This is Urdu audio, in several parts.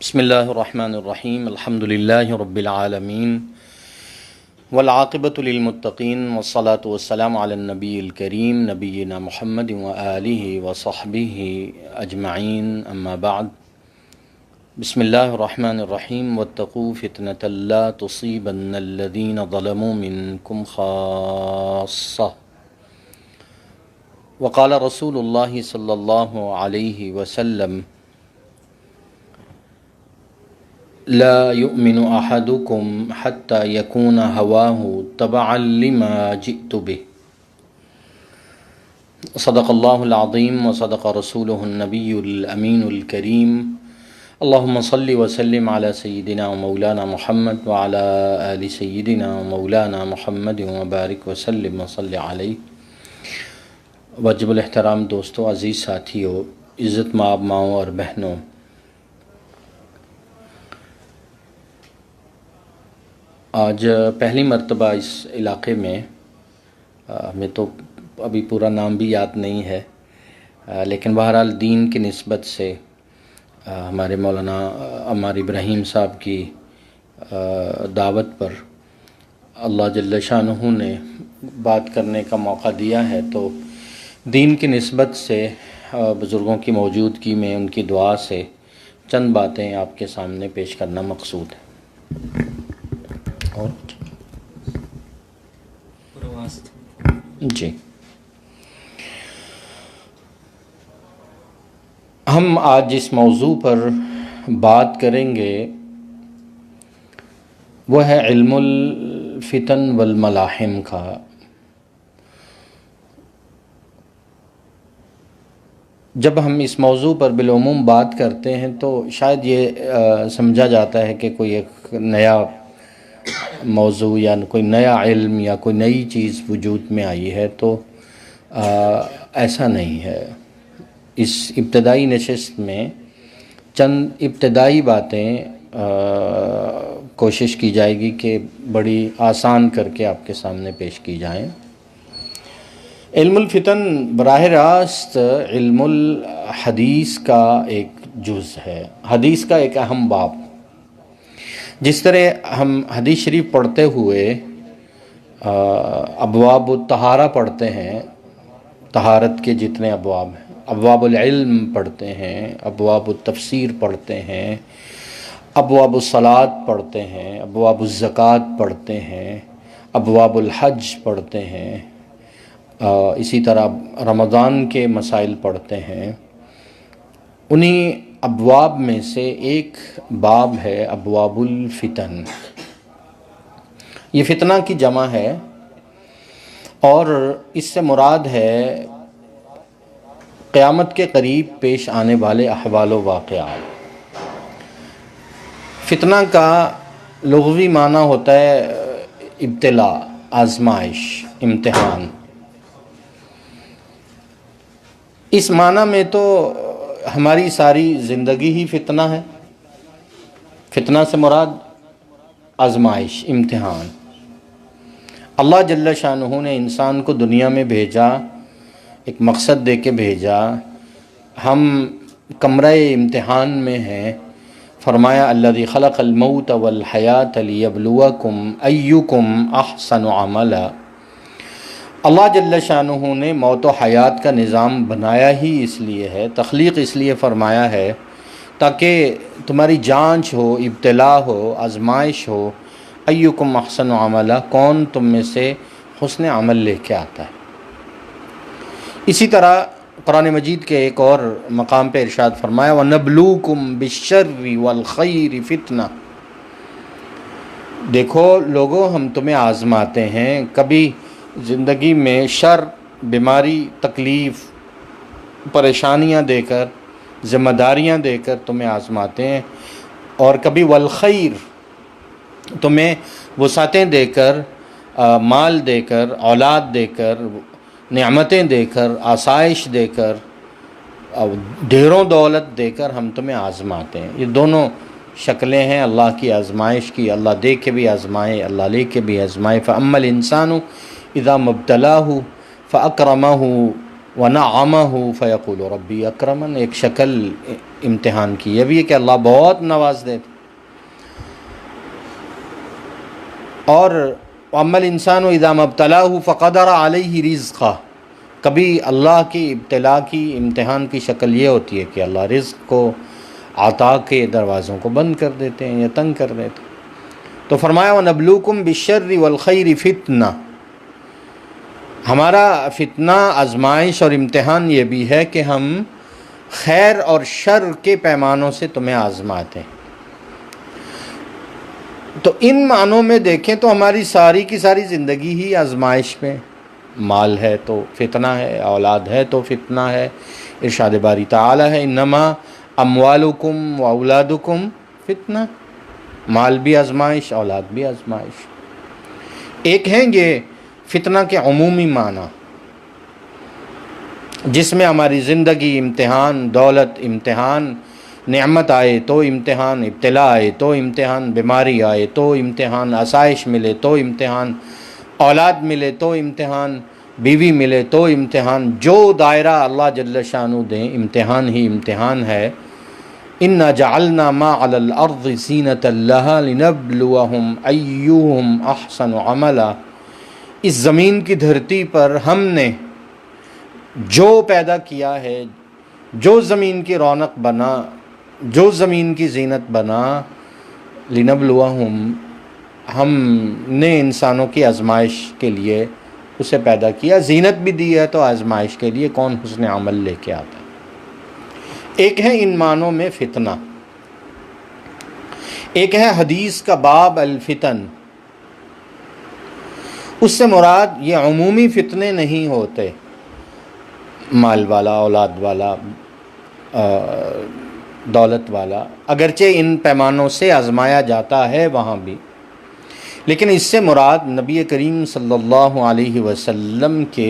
بسم اللہ الرحمن الرحیم الحمد للہ رب العالمین والعاقبۃ للمتقین والصلاة والسلام علی النبی الکریم نبینا محمد وآلہ وصحبہ اجمعین اما بعد بسم اللہ الرحمن الرحیم واتقوا فتنة لا تصیبن الذین ظلموا منکم خاصہ وقال رسول اللہ صلی اللہ علیہ وسلم لا يؤمن أحدكم حتى يكون هواه تبعا لما جئت به صدق الله العظيم وصدق رسوله النبي الأمين الكريم اللهم صل وسلم على سيدنا ومولانا محمد وعلى آل سيدنا ومولانا محمد وبارك وسلم وصل عليه واجب الاحترام دوستو، عزیز ساتھیو، عزت مآب ماؤں اور بہنوں، آج پہلی مرتبہ اس علاقے میں ہمیں تو ابھی پورا نام بھی یاد نہیں ہے، لیکن بہرحال دین کی نسبت سے ہمارے مولانا عمار ابراہیم صاحب کی دعوت پر اللہ جل شانہ نے بات کرنے کا موقع دیا ہے، تو دین کی نسبت سے بزرگوں کی موجودگی میں ان کی دعا سے چند باتیں آپ کے سامنے پیش کرنا مقصود ہے۔ اور جی، ہم آج جس موضوع پر بات کریں گے وہ ہے علم الفتن والملاحم کا۔ جب ہم اس موضوع پر بالعموم بات کرتے ہیں تو شاید یہ سمجھا جاتا ہے کہ کوئی ایک نیا موضوع یا کوئی نیا علم یا کوئی نئی چیز وجود میں آئی ہے، تو ایسا نہیں ہے۔ اس ابتدائی نشست میں چند ابتدائی باتیں کوشش کی جائے گی کہ بڑی آسان کر کے آپ کے سامنے پیش کی جائیں۔ علم الفتن براہ راست علم الحدیث کا ایک جز ہے، حدیث کا ایک اہم باب۔ جس طرح ہم حدیث شریف پڑھتے ہوئے ابواب الطہارہ پڑھتے ہیں، طہارت کے جتنے ابواب ہیں، ابواب العلم پڑھتے ہیں، ابواب التفسیر پڑھتے ہیں، ابواب الصلاۃ پڑھتے ہیں، ابواب الزکوٰۃ پڑھتے ہیں، ابواب الحج پڑھتے ہیں، اسی طرح رمضان کے مسائل پڑھتے ہیں۔ انہی ابواب میں سے ایک باب ہے ابواب الفتن۔ یہ فتنہ کی جمع ہے اور اس سے مراد ہے قیامت کے قریب پیش آنے والے احوال و واقعات۔ فتنہ کا لغوی معنی ہوتا ہے ابتلاء، آزمائش، امتحان۔ اس معنی میں تو ہماری ساری زندگی ہی فتنہ ہے۔ فتنہ سے مراد آزمائش، امتحان۔ اللہ جل شانہ نے انسان کو دنیا میں بھیجا، ایک مقصد دے کے بھیجا۔ ہم کمرہ امتحان میں ہیں۔ فرمایا الذی خلق الموت والحیاۃ لیبلوکم ایکم احسن عملا۔ اللہ جل شانہ نے موت و حیات کا نظام بنایا ہی اس لیے ہے، تخلیق اس لیے فرمایا ہے تاکہ تمہاری جانچ ہو، ابتلاء ہو، آزمائش ہو۔ ایکم احسن عملا، کون تم میں سے حسن عمل لے کے آتا ہے۔ اسی طرح قرآن مجید کے ایک اور مقام پہ ارشاد فرمایا وَنَبْلُوكُمْ بِالشَّرِّ وَالْخَيْرِ فِتْنَةً۔ دیکھو لوگوں، ہم تمہیں آزماتے ہیں، کبھی زندگی میں شر، بیماری، تکلیف، پریشانیاں دے کر، ذمہ داریاں دے کر تمہیں آزماتے ہیں، اور کبھی والخیر، تمہیں وسعتیں دے کر، مال دے کر، اولاد دے کر، نعمتیں دے کر، آسائش دے کر، ڈھیروں دولت دے کر ہم تمہیں آزماتے ہیں۔ یہ دونوں شکلیں ہیں اللہ کی آزمائش کی۔ اللہ دے کے بھی آزمائے، اللہ لے کے بھی آزمائے۔ فَأَمَّا الْإِنسَانُ اِذَا مَبْتَلَاهُ فَأَكْرَمَهُ وَنَعَمَهُ فَيَقُولُ رَبِّي أَكْرَمَنِ۔ ایک شکل امتحان کی، یہ بھی ہے کہ اللہ بہت نواز دیتے. اور اما الانسان اذا ما ابتلاه فقدر علیہ رزقہ، کبھی اللہ کی ابتلا کی امتحان کی شکل یہ ہوتی ہے کہ اللہ رزق کو عطا کے دروازوں کو بند کر دیتے ہیں یا تنگ کر دیتے ہیں. تو فرمایا وَنَبْلُوكُمْ بِالشَّرِّ وَالْخَيْرِ فِتْنَةً، ہمارا فتنہ آزمائش اور امتحان یہ بھی ہے کہ ہم خیر اور شر کے پیمانوں سے تمہیں آزماتے ہیں. تو ان معنوں میں دیکھیں تو ہماری ساری کی ساری زندگی ہی آزمائش میں. مال ہے تو فتنہ ہے، اولاد ہے تو فتنہ ہے. ارشاد باری تعالی ہے انما اموالکم و اولادکم فتنہ، مال بھی آزمائش، اولاد بھی آزمائش. ایک ہیں یہ فتنہ کے عمومی معنی جس میں ہماری زندگی امتحان، دولت امتحان، نعمت آئے تو امتحان، ابتلا آئے تو امتحان، بیماری آئے تو امتحان، آسائش ملے تو امتحان، اولاد ملے تو امتحان، بیوی ملے تو امتحان. جو دائرہ اللہ جل شانہ دیں امتحان ہی امتحان ہے. اِنَّا جَعَلْنَا مَا عَلَى الْأَرْضِ زِينَةً لَهَا لِنَبْلُوَهُمْ أَيُّهُمْ أَحْسَنُ عَمَلًا، اس زمین کی دھرتی پر ہم نے جو پیدا کیا ہے، جو زمین کی رونق بنا، جو زمین کی زینت بنا، لِنَبْلُوَهُمْ، ہم نے انسانوں کی آزمائش کے لیے اسے پیدا کیا. زینت بھی دی ہے تو آزمائش کے لیے کون حسن عمل لے کے آتا ہے. ایک ہے ان معنوں میں فتنہ، ایک ہے حدیث کا باب الفتن. اس سے مراد یہ عمومی فتنے نہیں ہوتے، مال والا، اولاد والا، دولت والا، اگرچہ ان پیمانوں سے آزمایا جاتا ہے وہاں بھی، لیکن اس سے مراد نبی کریم صلی اللہ علیہ وسلم کے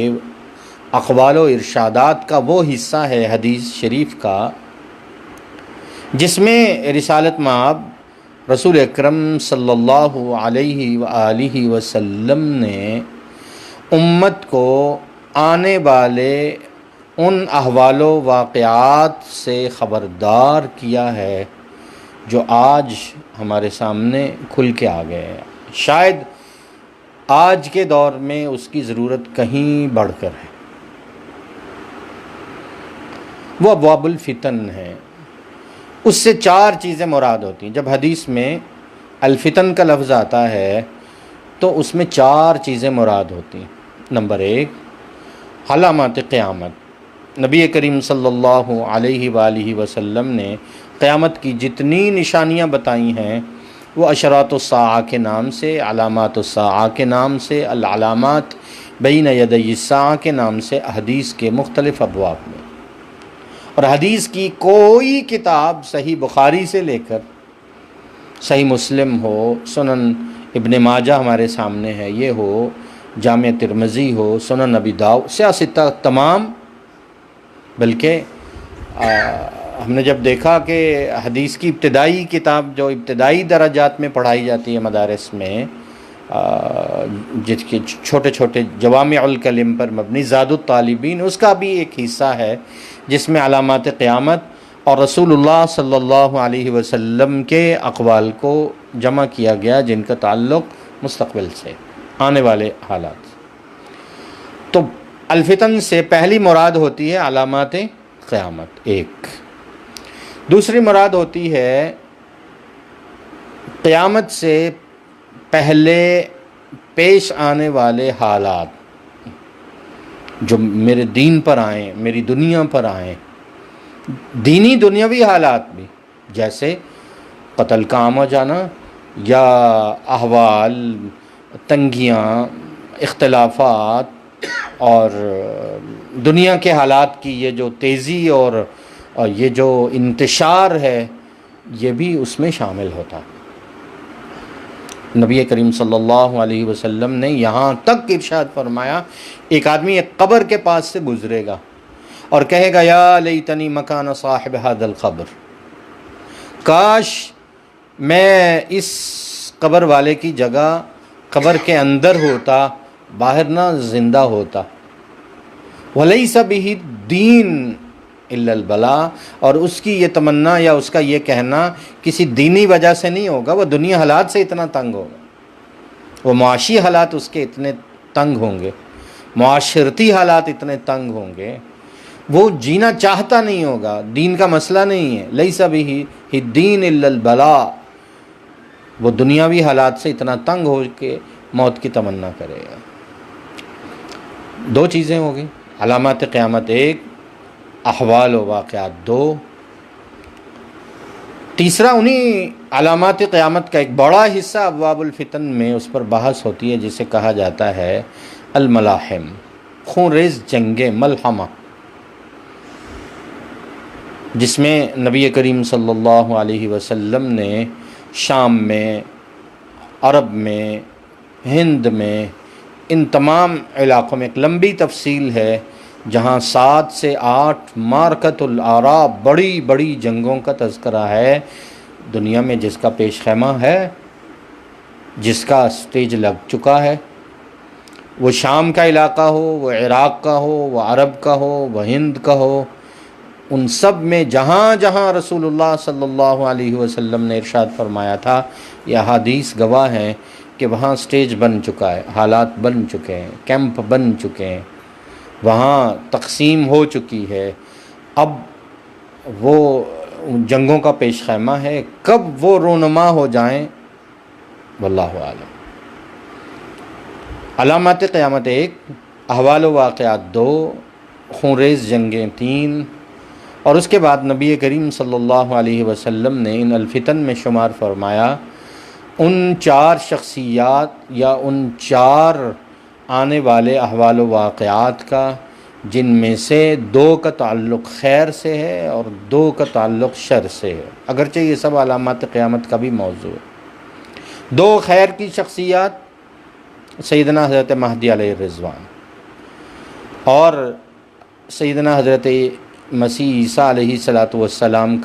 اقوال و ارشادات کا وہ حصہ ہے حدیث شریف کا جس میں رسالت مآب رسول اکرم صلی اللہ علیہ وآلہ وسلم نے امت کو آنے والے ان احوال و واقعات سے خبردار کیا ہے جو آج ہمارے سامنے کھل کے آ گئے ہیں. شاید آج کے دور میں اس کی ضرورت کہیں بڑھ کر ہے. وہ ابواب الفتن ہے. اس سے 4 چیزیں مراد ہوتی ہیں. جب حدیث میں الفتن کا لفظ آتا ہے تو اس میں 4 چیزیں مراد ہوتی ہیں. نمبر 1 علامات قیامت. نبی کریم صلی اللہ علیہ وآلہ وسلم نے قیامت کی جتنی نشانیاں بتائی ہیں وہ اشراط الساعہ کے نام سے، علامات الساعہ کے نام سے، العلامات بین یدی الساعہ کے نام سے حدیث کے مختلف ابواب میں. اور حدیث کی کوئی کتاب صحیح بخاری سے لے کر صحیح مسلم ہو، سنن ابن ماجہ ہمارے سامنے ہے یہ ہو، جامع ترمذی ہو، سنن ابی داؤد، سیاستہ تمام. بلکہ ہم نے جب دیکھا کہ حدیث کی ابتدائی کتاب جو ابتدائی درجات میں پڑھائی جاتی ہے مدارس میں، جس کے چھوٹے چھوٹے جوامع الکلم پر مبنی زاد الطالبین، اس کا بھی ایک حصہ ہے جس میں علامات قیامت اور رسول اللہ صلی اللہ علیہ وسلم کے اقوال کو جمع کیا گیا جن کا تعلق مستقبل سے، آنے والے حالات. تو الفتن سے پہلی مراد ہوتی ہے علامات قیامت. ایک دوسری مراد ہوتی ہے قیامت سے پہلے پیش آنے والے حالات جو میرے دین پر آئیں، میری دنیا پر آئیں، دینی دنیاوی حالات بھی، جیسے قتل کا عام ہو جانا یا احوال، تنگیاں، اختلافات اور دنیا کے حالات کی یہ جو تیزی اور یہ جو انتشار ہے یہ بھی اس میں شامل ہوتا. نبی کریم صلی اللہ علیہ وسلم نے یہاں تک ارشاد فرمایا ایک آدمی ایک قبر کے پاس سے گزرے گا اور کہے گا یا لیتنی مکان صاحب ھذا القبر، کاش میں اس قبر والے کی جگہ قبر کے اندر ہوتا، باہر نہ زندہ ہوتا. ولیس بہ دین الا البلا، اور اس کی یہ تمنا یا اس کا یہ کہنا کسی دینی وجہ سے نہیں ہوگا، وہ دنیا حالات سے اتنا تنگ ہوگا، وہ معاشی حالات اس کے اتنے تنگ ہوں گے، معاشرتی حالات اتنے تنگ ہوں گے، وہ جینا چاہتا نہیں ہوگا، دین کا مسئلہ نہیں ہے، لیس بہ الدین الا البلا، وہ دنیاوی حالات سے اتنا تنگ ہو کے موت کی تمنا کرے گا۔ دو چیزیں ہو گئیں، علامات قیامت ایک، احوال و واقعات دو۔ تیسرا انہی علامات قیامت کا ایک بڑا حصہ ابواب الفتن میں اس پر بحث ہوتی ہے، جسے کہا جاتا ہے الملاحم، خون ریز جنگیں، ملحمہ، جس میں نبی کریم صلی اللہ علیہ وسلم نے شام میں، عرب میں، ہند میں، ان تمام علاقوں میں ایک لمبی تفصیل ہے جہاں 7 سے 8 معرکۃ الآراء، بڑی بڑی جنگوں کا تذکرہ ہے دنیا میں، جس کا پیش خیمہ ہے، جس کا سٹیج لگ چکا ہے، وہ شام کا علاقہ ہو، وہ عراق کا ہو، وہ عرب کا ہو، وہ ہند کا ہو، ان سب میں جہاں جہاں رسول اللہ صلی اللہ علیہ وسلم نے ارشاد فرمایا تھا، یہ احادیث گواہ ہیں کہ وہاں سٹیج بن چکا ہے، حالات بن چکے ہیں، کیمپ بن چکے ہیں، وہاں تقسیم ہو چکی ہے، اب وہ جنگوں کا پیش خیمہ ہے، کب وہ رونما ہو جائیں واللہ عالم۔ علامات قیامت ایک، احوال و واقعات دو، خونریز جنگیں تین، اور اس کے بعد نبی کریم صلی اللہ علیہ وسلم نے ان الفتن میں شمار فرمایا ان 4 شخصیات یا ان 4 آنے والے احوال و واقعات کا، جن میں سے 2 کا تعلق خیر سے ہے اور 2 کا تعلق شر سے ہے، اگرچہ یہ سب علامات قیامت کا بھی موضوع ہے۔ 2 خیر کی شخصیات، سیدنا حضرت مہدی علیہ الرضوان اور سیدنا حضرت مسیح عیسیٰ علیہ السلام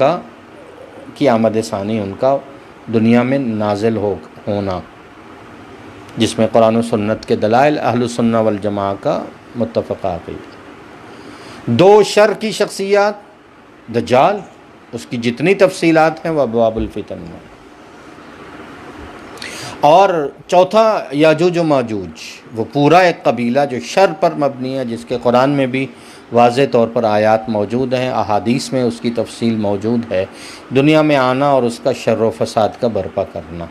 کی آمد ثانی، ان کا دنیا میں نازل ہونا، جس میں قرآن و سنت کے دلائل اہل السنہ والجماعہ کا متفق عقیدہ۔ 2 شر کی شخصیات، دجال، اس کی جتنی تفصیلات ہیں وہ ابواب الفتن میں، اور چوتھا یاجوج و ماجوج، وہ پورا ایک قبیلہ جو شر پر مبنی ہے، جس کے قرآن میں بھی واضح طور پر آیات موجود ہیں، احادیث میں اس کی تفصیل موجود ہے، دنیا میں آنا اور اس کا شر و فساد کا برپا کرنا۔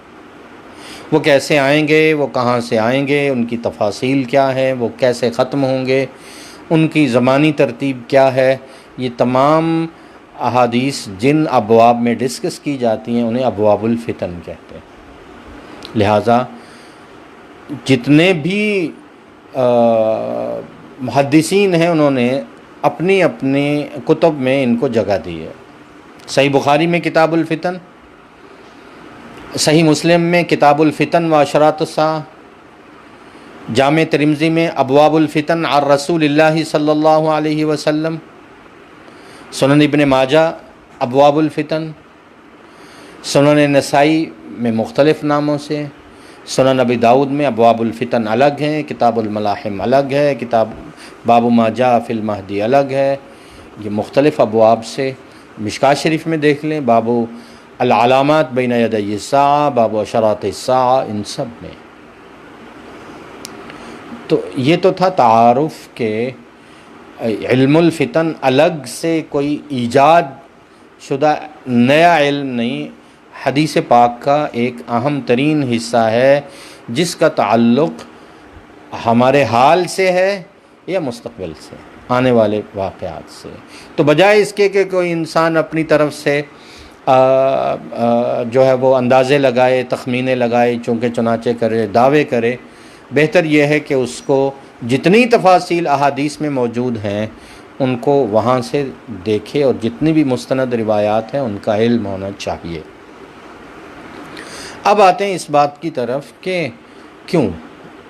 وہ کیسے آئیں گے، وہ کہاں سے آئیں گے، ان کی تفاصیل کیا ہے، وہ کیسے ختم ہوں گے، ان کی زمانی ترتیب کیا ہے، یہ تمام احادیث جن ابواب میں ڈسکس کی جاتی ہیں انہیں ابواب الفتن کہتے ہیں۔ لہٰذا جتنے بھی محدثین ہیں انہوں نے اپنی اپنی کتب میں ان کو جگہ دی ہے۔ صحیح بخاری میں کتاب الفتن، صحیح مسلم میں کتاب الفتن و اشراط الساعہ، جامع ترمذی میں ابواب الفتن عن رسول اللہ صلی اللہ علیہ وسلم، سنن ابن ماجہ ابواب الفتن، سنن نسائی میں مختلف ناموں سے، سنن ابی داؤد میں ابواب الفتن الگ ہیں، کتاب الملاحم الگ ہے، کتاب باب ما جاء فی المہدی الگ ہے، یہ مختلف ابواب سے۔ مشکوٰۃ شریف میں دیکھ لیں، باب العلامات بین یدی الساعہ، باب اشراط الساعہ، ان سب میں۔ تو یہ تو تھا تعارف کے علم الفتن الگ سے کوئی ایجاد شدہ نیا علم نہیں، حدیث پاک کا ایک اہم ترین حصہ ہے جس کا تعلق ہمارے حال سے ہے یا مستقبل سے، آنے والے واقعات سے۔ تو بجائے اس کے کہ کوئی انسان اپنی طرف سے جو ہے وہ اندازے لگائے، تخمینے لگائے، چونکہ چنانچہ کرے، دعوے کرے، بہتر یہ ہے کہ اس کو جتنی تفاصیل احادیث میں موجود ہیں ان کو وہاں سے دیکھے، اور جتنی بھی مستند روایات ہیں ان کا علم ہونا چاہیے۔ اب آتے ہیں اس بات کی طرف کہ کیوں،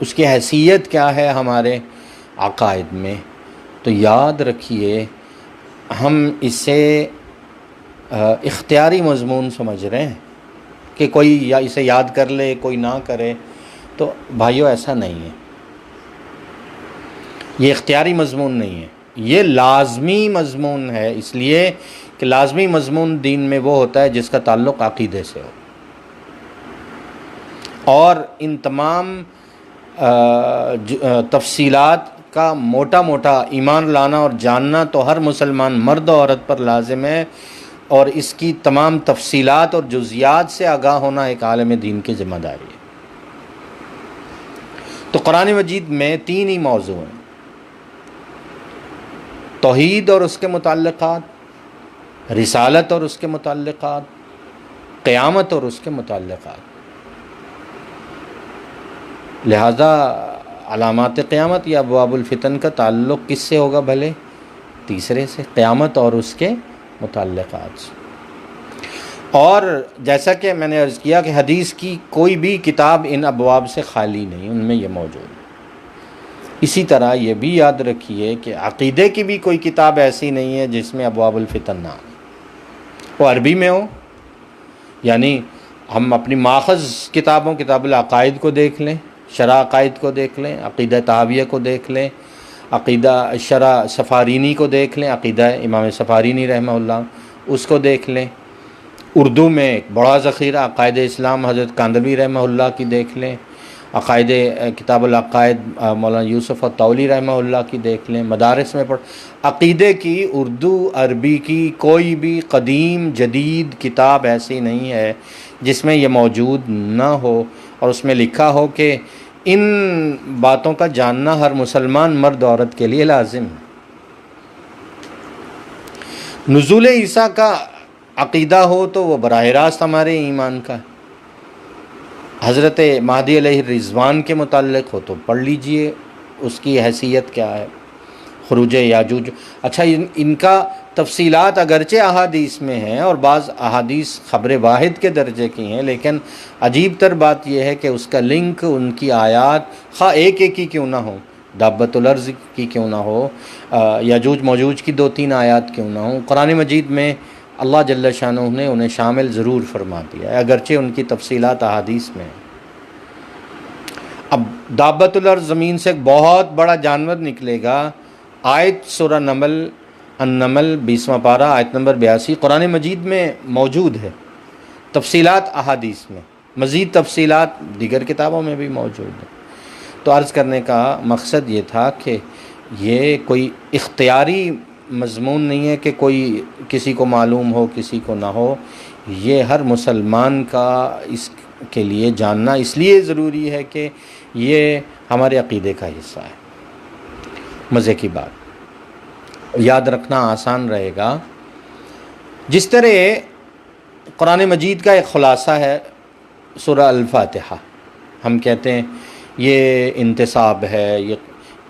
اس کی حیثیت کیا ہے ہمارے عقائد میں۔ تو یاد رکھیے، ہم اسے اختیاری مضمون سمجھ رہے ہیں کہ کوئی یا اسے یاد کر لے، کوئی نہ کرے، تو بھائیو ایسا نہیں ہے، یہ اختیاری مضمون نہیں ہے، یہ لازمی مضمون ہے، اس لیے کہ لازمی مضمون دین میں وہ ہوتا ہے جس کا تعلق عقیدے سے ہو، اور ان تمام تفصیلات کا موٹا موٹا ایمان لانا اور جاننا تو ہر مسلمان مرد و عورت پر لازم ہے، اور اس کی تمام تفصیلات اور جزیات سے آگاہ ہونا ایک عالم دین کی ذمہ داری ہے۔ تو قرآن مجید میں 3 ہی موضوع ہیں: توحید اور اس کے متعلقات، رسالت اور اس کے متعلقات، قیامت اور اس کے متعلقات۔ لہذا علامات قیامت یا ابواب الفتن کا تعلق کس سے ہوگا بھلے؟ تیسرے سے، قیامت اور اس کے متعلقات سے۔ اور جیسا کہ میں نے عرض کیا کہ حدیث کی کوئی بھی کتاب ان ابواب سے خالی نہیں، ان میں یہ موجود ہے۔ اسی طرح یہ بھی یاد رکھیے کہ عقیدے کی بھی کوئی کتاب ایسی نہیں ہے جس میں ابواب الفتن نہ ہو، وہ عربی میں ہو، یعنی ہم اپنی ماخذ کتابوں، کتاب العقائد کو دیکھ لیں، شرح عقائد کو دیکھ لیں، عقیدہ طحاویہ کو دیکھ لیں، عقیدہ شرح سفارینی کو دیکھ لیں، عقیدہ امام سفارینی رحمہ اللہ اس کو دیکھ لیں، اردو میں ایک بڑا ذخیرہ عقائد اسلام حضرت کاندلوی رحمہ اللہ کی دیکھ لیں، عقائد کتاب العقائد مولانا یوسف الطولی رحمہ اللہ کی دیکھ لیں، مدارس میں عقیدے کی اردو عربی کی کوئی بھی قدیم جدید کتاب ایسی نہیں ہے جس میں یہ موجود نہ ہو اور اس میں لکھا ہو کہ ان باتوں کا جاننا ہر مسلمان مرد عورت کے لیے لازم ہے۔ نزول عیسیٰ کا عقیدہ ہو تو وہ براہ راست ہمارے ایمان کا ہے، حضرت مہدی علیہ الرضوان کے متعلق ہو تو پڑھ لیجئے اس کی حیثیت کیا ہے، خروج یاجوج۔ اچھا، ان کا تفصیلات اگرچہ احادیث میں ہیں اور بعض احادیث خبر واحد کے درجے کی ہیں، لیکن عجیب تر بات یہ ہے کہ اس کا لنک ان کی آیات خواہ ایک ہی کیوں نہ ہو، دابۃ الارض کی کیوں نہ ہو، یاجوج موجوج کی 2-3 آیات کیوں نہ ہوں، قرآن مجید میں اللہ جل شانہ نے انہیں شامل ضرور فرما دیا ہے اگرچہ ان کی تفصیلات احادیث میں ہیں۔ اب دابۃ الارض، زمین سے ایک بہت بڑا جانور نکلے گا، آیت سورہ النمل 20واں پارہ آیت نمبر 82 قرآن مجید میں موجود ہے، تفصیلات احادیث میں، مزید تفصیلات دیگر کتابوں میں بھی موجود ہیں۔ تو عرض کرنے کا مقصد یہ تھا کہ یہ کوئی اختیاری مضمون نہیں ہے کہ کوئی کسی کو معلوم ہو کسی کو نہ ہو، یہ ہر مسلمان کا اس کے لیے جاننا اس لیے ضروری ہے کہ یہ ہمارے عقیدے کا حصہ ہے۔ مزے کی بات یاد رکھنا آسان رہے گا، جس طرح قرآن مجید کا ایک خلاصہ ہے سورہ الفاتحہ، ہم کہتے ہیں یہ انتصاب ہے، یہ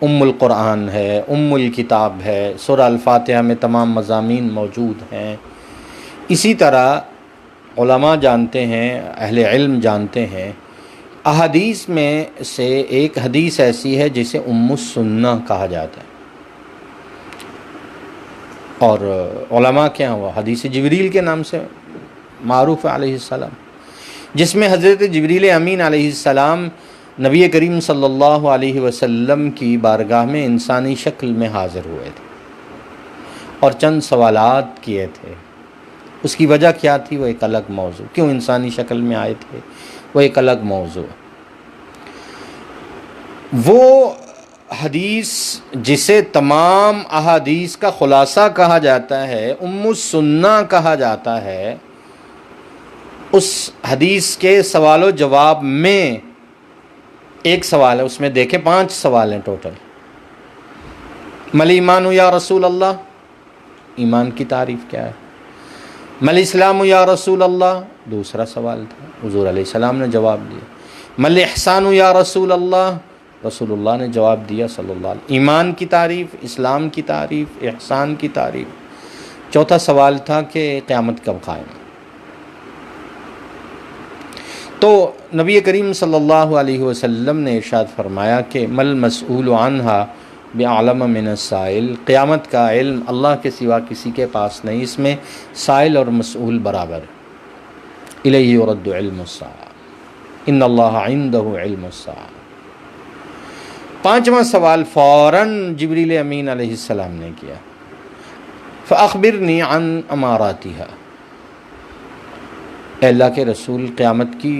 القرآن ہے، الکتاب ہے، سورہ الفاتحہ میں تمام مضامین موجود ہیں۔ اسی طرح علماء جانتے ہیں، اہل علم جانتے ہیں، احادیث میں سے ایک حدیث ایسی ہے جسے السنہ کہا جاتا ہے، اور علماء کیا ہوا حدیث جبریل کے نام سے معروف علیہ السلام، جس میں حضرت جبریل امین علیہ السلام نبی کریم صلی اللہ علیہ وسلم کی بارگاہ میں انسانی شکل میں حاضر ہوئے تھے اور چند سوالات کیے تھے۔ اس کی وجہ کیا تھی وہ ایک الگ موضوع، کیوں انسانی شکل میں آئے تھے وہ ایک الگ موضوع۔ وہ حدیث جسے تمام احادیث کا خلاصہ کہا جاتا ہے، السنہ کہا جاتا ہے، اس حدیث کے سوال و جواب میں ایک سوال ہے، اس میں دیکھیں 5 سوال ہیں ٹوٹل۔ مل ایمان یا رسول اللہ، ایمان کی تعریف کیا ہے؟ مل اسلام یا رسول اللہ، دوسرا سوال تھا، حضور علیہ السلام نے جواب دیا۔ مل احسان یا رسول اللہ، رسول اللہ نے جواب دیا صلی اللہ علیہ وسلم۔ ایمان کی تعریف، اسلام کی تعریف، احسان کی تعریف۔ چوتھا سوال تھا کہ قیامت کب قائم؟ تو نبی کریم صلی اللہ علیہ وسلم نے ارشاد فرمایا کہ مل مسئول عنہا بعلم من السائل، قیامت کا علم اللہ کے سوا کسی کے پاس نہیں، اس میں سائل اور مسئول برابر ہے۔ الیہ یرد علم الساعہ ان اللہ عندہ علم الساعہ۔ 5واں سوال فوراً جبریل امین علیہ السلام نے کیا، فَأَخْبِرْنِي عَنْ أَمَارَاتِهَا، اے اللہ کے رسول قیامت کی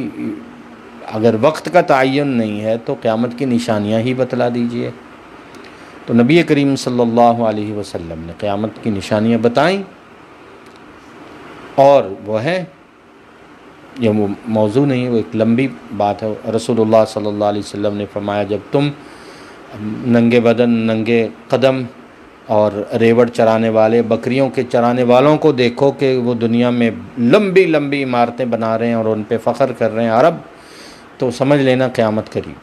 اگر وقت کا تعین نہیں ہے تو قیامت کی نشانیاں ہی بتلا دیجئے۔ تو نبی کریم صلی اللہ علیہ وسلم نے قیامت کی نشانیاں بتائیں، اور وہ ہے، یہ وہ موضوع نہیں ہے، وہ ایک لمبی بات ہے۔ رسول اللہ صلی اللہ علیہ وسلم نے فرمایا جب تم ننگے بدن، ننگے قدم اور ریوڑ چرانے والے، بکریوں کے چرانے والوں کو دیکھو کہ وہ دنیا میں لمبی لمبی عمارتیں بنا رہے ہیں اور ان پہ فخر کر رہے ہیں عرب، تو سمجھ لینا قیامت قریب۔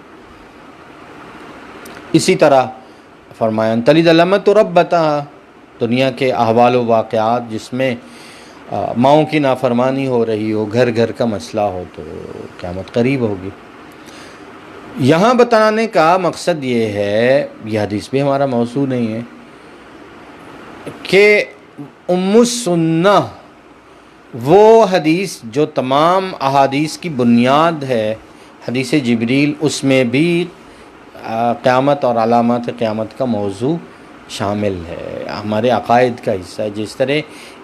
اسی طرح فرمایا تلد الامۃ ربتہا، دنیا کے احوال و واقعات جس میں ماؤں کی نافرمانی ہو رہی ہو، گھر گھر کا مسئلہ ہو، تو قیامت قریب ہوگی۔ یہاں بتانے کا مقصد یہ ہے، یہ حدیث بھی ہمارا موضوع نہیں ہے، کہ ام السنہ وہ حدیث جو تمام احادیث کی بنیاد ہے، حدیث جبریل، اس میں بھی قیامت اور علامات قیامت کا موضوع شامل ہے، ہمارے عقائد کا حصہ ہے۔ جس طرح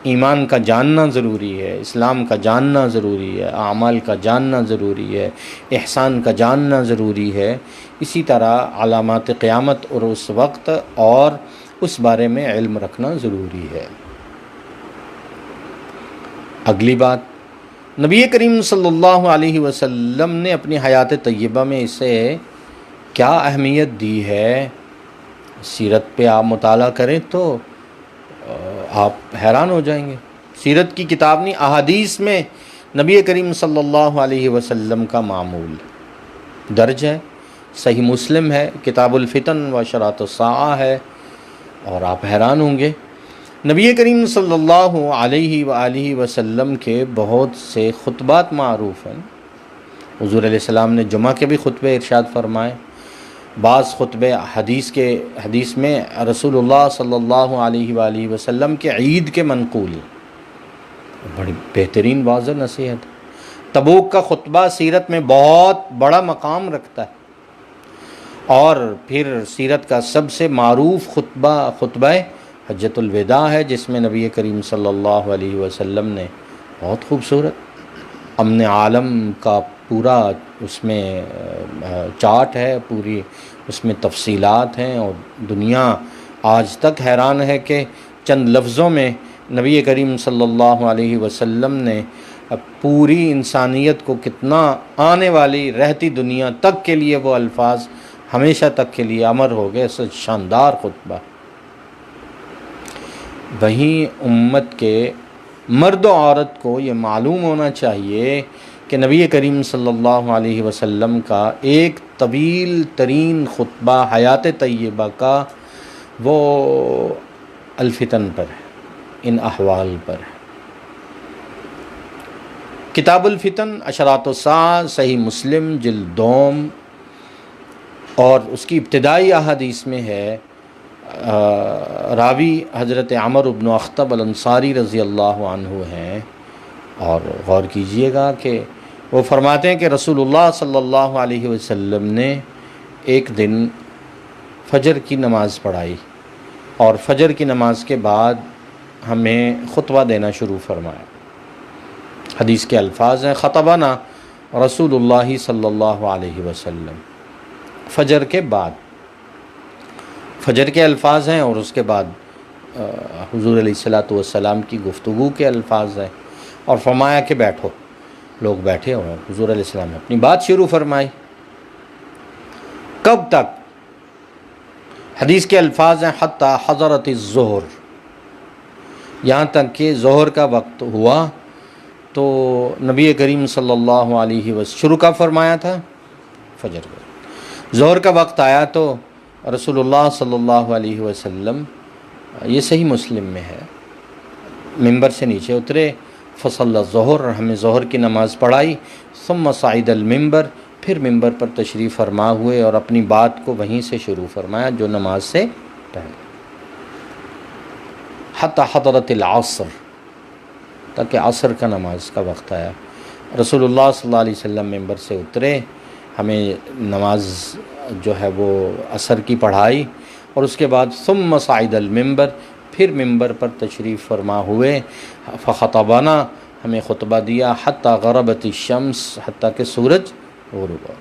ایمان کا جاننا ضروری ہے، اسلام کا جاننا ضروری ہے، اعمال کا جاننا ضروری ہے، احسان کا جاننا ضروری ہے، اسی طرح علامات قیامت اور اس وقت اور اس بارے میں علم رکھنا ضروری ہے۔ اگلی بات، نبی کریم صلی اللہ علیہ وسلم نے اپنی حیات طیبہ میں اسے کیا اہمیت دی ہے، سیرت پہ آپ مطالعہ کریں تو آپ حیران ہو جائیں گے۔ سیرت کی کتاب نہیں، احادیث میں نبی کریم صلی اللہ علیہ وسلم کا معمول درج ہے، صحیح مسلم ہے، کتاب الفتن و اشراط الساعہ ہے، اور آپ حیران ہوں گے۔ نبی کریم صلی اللہ علیہ وآلہ وسلم کے بہت سے خطبات معروف ہیں۔ حضور علیہ السلام نے جمعہ کے بھی خطبے ارشاد فرمائے، بعض خطبے حدیث میں رسول اللہ صلی اللہ علیہ وآلہ وسلم کے عید کے منقول، بڑی بہترین واضح نصیحت۔ تبوک کا خطبہ سیرت میں بہت بڑا مقام رکھتا ہے، اور پھر سیرت کا سب سے معروف خطبہ حجۃ الوداع ہے، جس میں نبی کریم صلی اللہ علیہ وسلم نے بہت خوبصورت امن عالم کا پورا اس میں چارٹ ہے، پوری اس میں تفصیلات ہیں، اور دنیا آج تک حیران ہے کہ چند لفظوں میں نبی کریم صلی اللہ علیہ وسلم نے پوری انسانیت کو کتنا آنے والی رہتی دنیا تک کے لیے وہ الفاظ ہمیشہ تک کے لیے امر ہو گئے۔ ایسا شاندار خطبہ۔ وہیں امت کے مرد و عورت کو یہ معلوم ہونا چاہیے کہ نبی کریم صلی اللہ علیہ وسلم کا ایک طویل ترین خطبہ حیات طیبہ کا وہ الفتن پر ہے، ان احوال پر ہے۔ کتاب الفتن اشراط الساعہ، صحیح مسلم جلد 2، اور اس کی ابتدائی احادیث میں ہے، راوی حضرت عمر بن اخطب الانصاری رضی اللہ عنہ ہیں، اور غور کیجئے گا کہ وہ فرماتے ہیں کہ رسول اللہ صلی اللہ علیہ وسلم نے ایک دن فجر کی نماز پڑھائی، اور فجر کی نماز کے بعد ہمیں خطبہ دینا شروع فرمایا۔ حدیث کے الفاظ ہیں، خطبنا رسول اللہ صلی اللہ علیہ وسلم، فجر کے بعد، فجر کے الفاظ ہیں، اور اس کے بعد حضور علیہ الصلاۃ والسلام کی گفتگو کے الفاظ ہیں، اور فرمایا کہ بیٹھو۔ لوگ بیٹھے ہوئے، حضور علیہ السلام نے اپنی بات شروع فرمائی۔ کب تک؟ حدیث کے الفاظ ہیں، حتی حضرت الظہر، یہاں تک کہ ظہر کا وقت ہوا تو نبی کریم صلی اللہ علیہ وسلم شروع کا فرمایا تھا فجر کا، ظہر کا وقت آیا تو رسول اللہ صلی اللہ علیہ وسلم، یہ صحیح مسلم میں ہے، ممبر سے نیچے اترے، فصلی الظہر، ہمیں ظہر کی نماز پڑھائی، ثم صعد المنبر، پھر ممبر پر تشریف فرما ہوئے اور اپنی بات کو وہیں سے شروع فرمایا جو نماز سے پہلے، حتی حضرت العصر، تاکہ عصر کا نماز کا وقت آیا۔ رسول اللہ صلی اللہ علیہ وسلم ممبر سے اترے، ہمیں نماز جو ہے وہ عصر کی پڑھائی، اور اس کے بعد ثم صعد المنبر، پھر ممبر پر تشریف فرما ہوئے، فخطبنا، ہمیں خطبہ دیا، حتی غربت الشمس، حتیٰ کہ سورج غروب ہو۔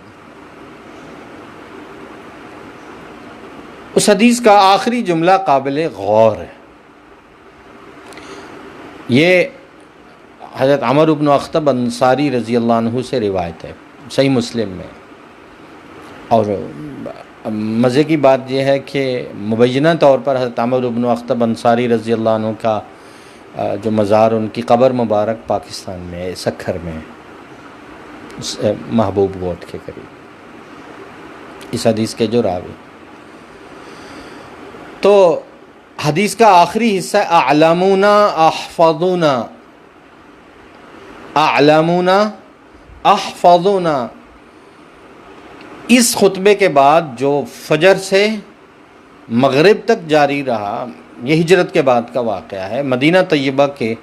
اس حدیث کا آخری جملہ قابل غور ہے۔ یہ حضرت عمر بن اخطب انصاری رضی اللہ عنہ سے روایت ہے، صحیح مسلم میں۔ اور مزے کی بات یہ ہے کہ مبینہ طور پر حضرت عمر بن اخطب انصاری رضی اللہ عنہ کا جو مزار، ان کی قبر مبارک پاکستان میں ہے، سکھر میں ہے، محبوب گوٹ کے قریب، اس حدیث کے جو راوی۔ تو حدیث کا آخری حصہ اعلمونا احفظونا، اعلمونا احفظونا، اس خطبے کے بعد جو فجر سے مغرب تک جاری رہا، یہ ہجرت کے بعد کا واقعہ ہے، مدینہ طیبہ کے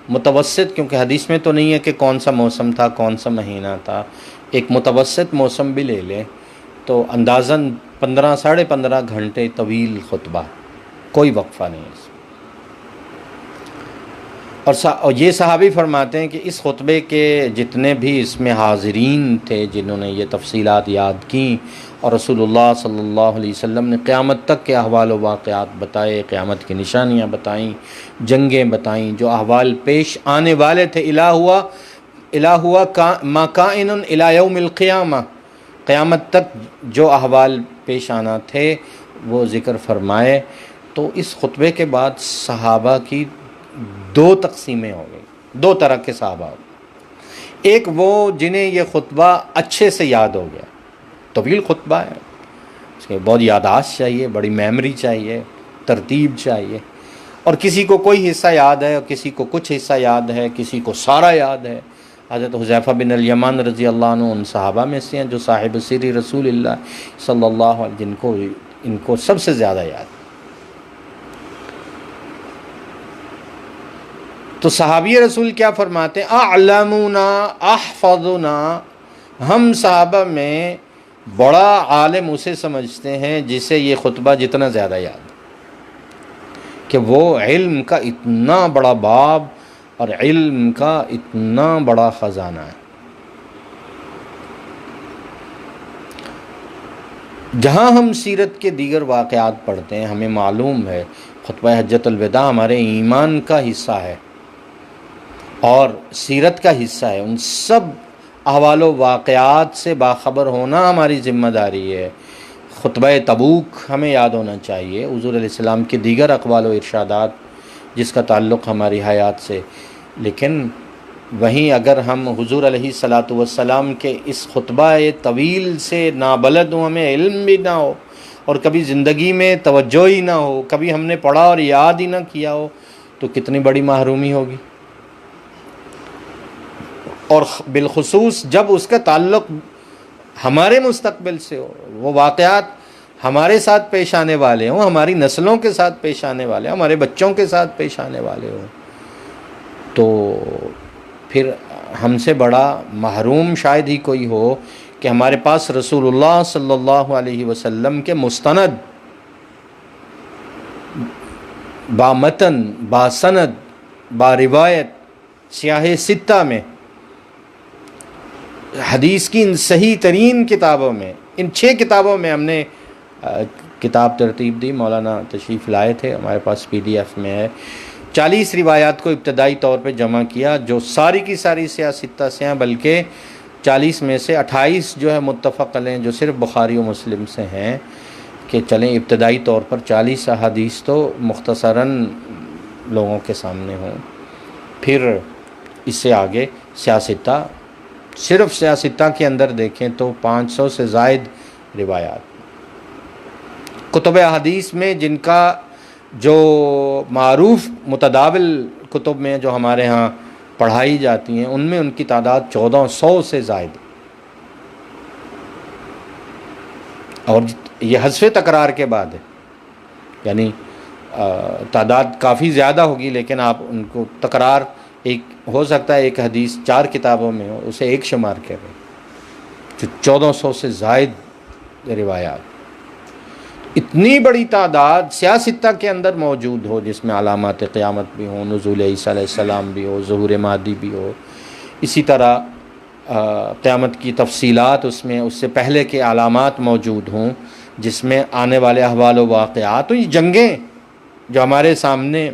متوسط، کیونکہ حدیث میں تو نہیں ہے کہ کون سا موسم تھا، کون سا مہینہ تھا، ایک متوسط موسم بھی لے لیں تو اندازاً 15 ساڑھے 15 گھنٹے طویل خطبہ، کوئی وقفہ نہیں اس میں۔ اور یہ صحابی فرماتے ہیں کہ اس خطبے کے جتنے بھی اس میں حاضرین تھے جنہوں نے یہ تفصیلات یاد کیں، اور رسول اللہ صلی اللہ علیہ وسلم نے قیامت تک کے احوال و واقعات بتائے، قیامت کی نشانیاں بتائیں، جنگیں بتائیں، جو احوال پیش آنے والے تھے، الہ ہوا ما کائن الی یوم القیامہ، قیامت تک جو احوال پیش آنا تھے وہ ذکر فرمائے۔ تو اس خطبے کے بعد صحابہ کی دو تقسیمیں ہو گئی، دو طرح کے صحابہ ہو گئے۔ ایک وہ جنہیں یہ خطبہ اچھے سے یاد ہو گیا، طویل خطبہ ہے، اس کے بہت یادداشت چاہیے، بڑی میموری چاہیے، ترتیب چاہیے، اور کسی کو کوئی حصہ یاد ہے اور کسی کو کچھ حصہ یاد ہے، کسی کو سارا یاد ہے۔ حضرت حذیفہ بن الیمان رضی اللہ عنہ ان صحابہ میں سے ہیں جو صاحب سر رسول اللہ صلی اللہ علیہ وسلم، ان کو سب سے زیادہ یاد۔ تو صحابی رسول کیا فرماتے ہیں؟ اعلمونا احفظنا، ہم صحابہ میں بڑا عالم اسے سمجھتے ہیں جسے یہ خطبہ جتنا زیادہ یاد، کہ وہ علم کا اتنا بڑا باب اور علم کا اتنا بڑا خزانہ ہے۔ جہاں ہم سیرت کے دیگر واقعات پڑھتے ہیں، ہمیں معلوم ہے خطبہ حجۃ الوداع ہمارے ایمان کا حصہ ہے اور سیرت کا حصہ ہے۔ ان سب احوال و واقعات سے باخبر ہونا ہماری ذمہ داری ہے۔ خطبہ تبوک ہمیں یاد ہونا چاہیے، حضور علیہ السلام کے دیگر اقوال و ارشادات جس کا تعلق ہماری حیات سے۔ لیکن وہیں اگر ہم حضور علیہ الصلاۃ والسلام کے اس خطبہ طویل سے نابلد ہوں، ہمیں علم بھی نہ ہو اور کبھی زندگی میں توجہ ہی نہ ہو، کبھی ہم نے پڑھا اور یاد ہی نہ کیا ہو، تو کتنی بڑی محرومی ہوگی۔ اور بالخصوص جب اس کا تعلق ہمارے مستقبل سے ہو، وہ واقعات ہمارے ساتھ پیش آنے والے ہوں، ہماری نسلوں کے ساتھ پیش آنے والے ہوں، ہمارے بچوں کے ساتھ پیش آنے والے ہوں، تو پھر ہم سے بڑا محروم شاید ہی کوئی ہو کہ ہمارے پاس رسول اللہ صلی اللہ علیہ وسلم کے مستند، با متن، با سند، با روایت، سیاہ ستہ میں، حدیث کی ان صحیح ترین کتابوں میں، ان 6 کتابوں میں ہم نے کتاب ترتیب دی، مولانا تشریف لائے تھے، ہمارے پاس PDF میں ہے، 40 روایات کو ابتدائی طور پہ جمع کیا، جو ساری کی ساری سیاہ ستہ سے ہیں، بلکہ 40 میں سے 28 جو ہے متفق علیہ جو صرف بخاری و مسلم سے ہیں، کہ چلیں ابتدائی طور پر 40 احادیث تو مختصراً لوگوں کے سامنے ہوں، پھر اس سے آگے سیاستہ، صرف سیاستہ کے اندر دیکھیں تو 500 سے زائد روایات۔ کتب احادیث میں جن کا جو معروف متداول کتب میں جو ہمارے ہاں پڑھائی جاتی ہیں، ان میں ان کی تعداد 1400 سے زائد، اور یہ حذف تکرار کے بعد ہے، یعنی تعداد کافی زیادہ ہوگی، لیکن آپ ان کو تکرار، ایک ہو سکتا ہے ایک حدیث 4 کتابوں میں ہو، اسے ایک شمار کر رہے، جو 1400 سے زائد روایات، اتنی بڑی تعداد سیاستہ کے اندر موجود ہو، جس میں علامات قیامت بھی ہوں، نزول عیسیٰ علیہ السلام بھی ہو، ظہور مہدی بھی ہو، اسی طرح قیامت کی تفصیلات اس میں اس سے پہلے کے علامات موجود ہوں، جس میں آنے والے احوال و واقعات، تو یہ جنگیں جو ہمارے سامنے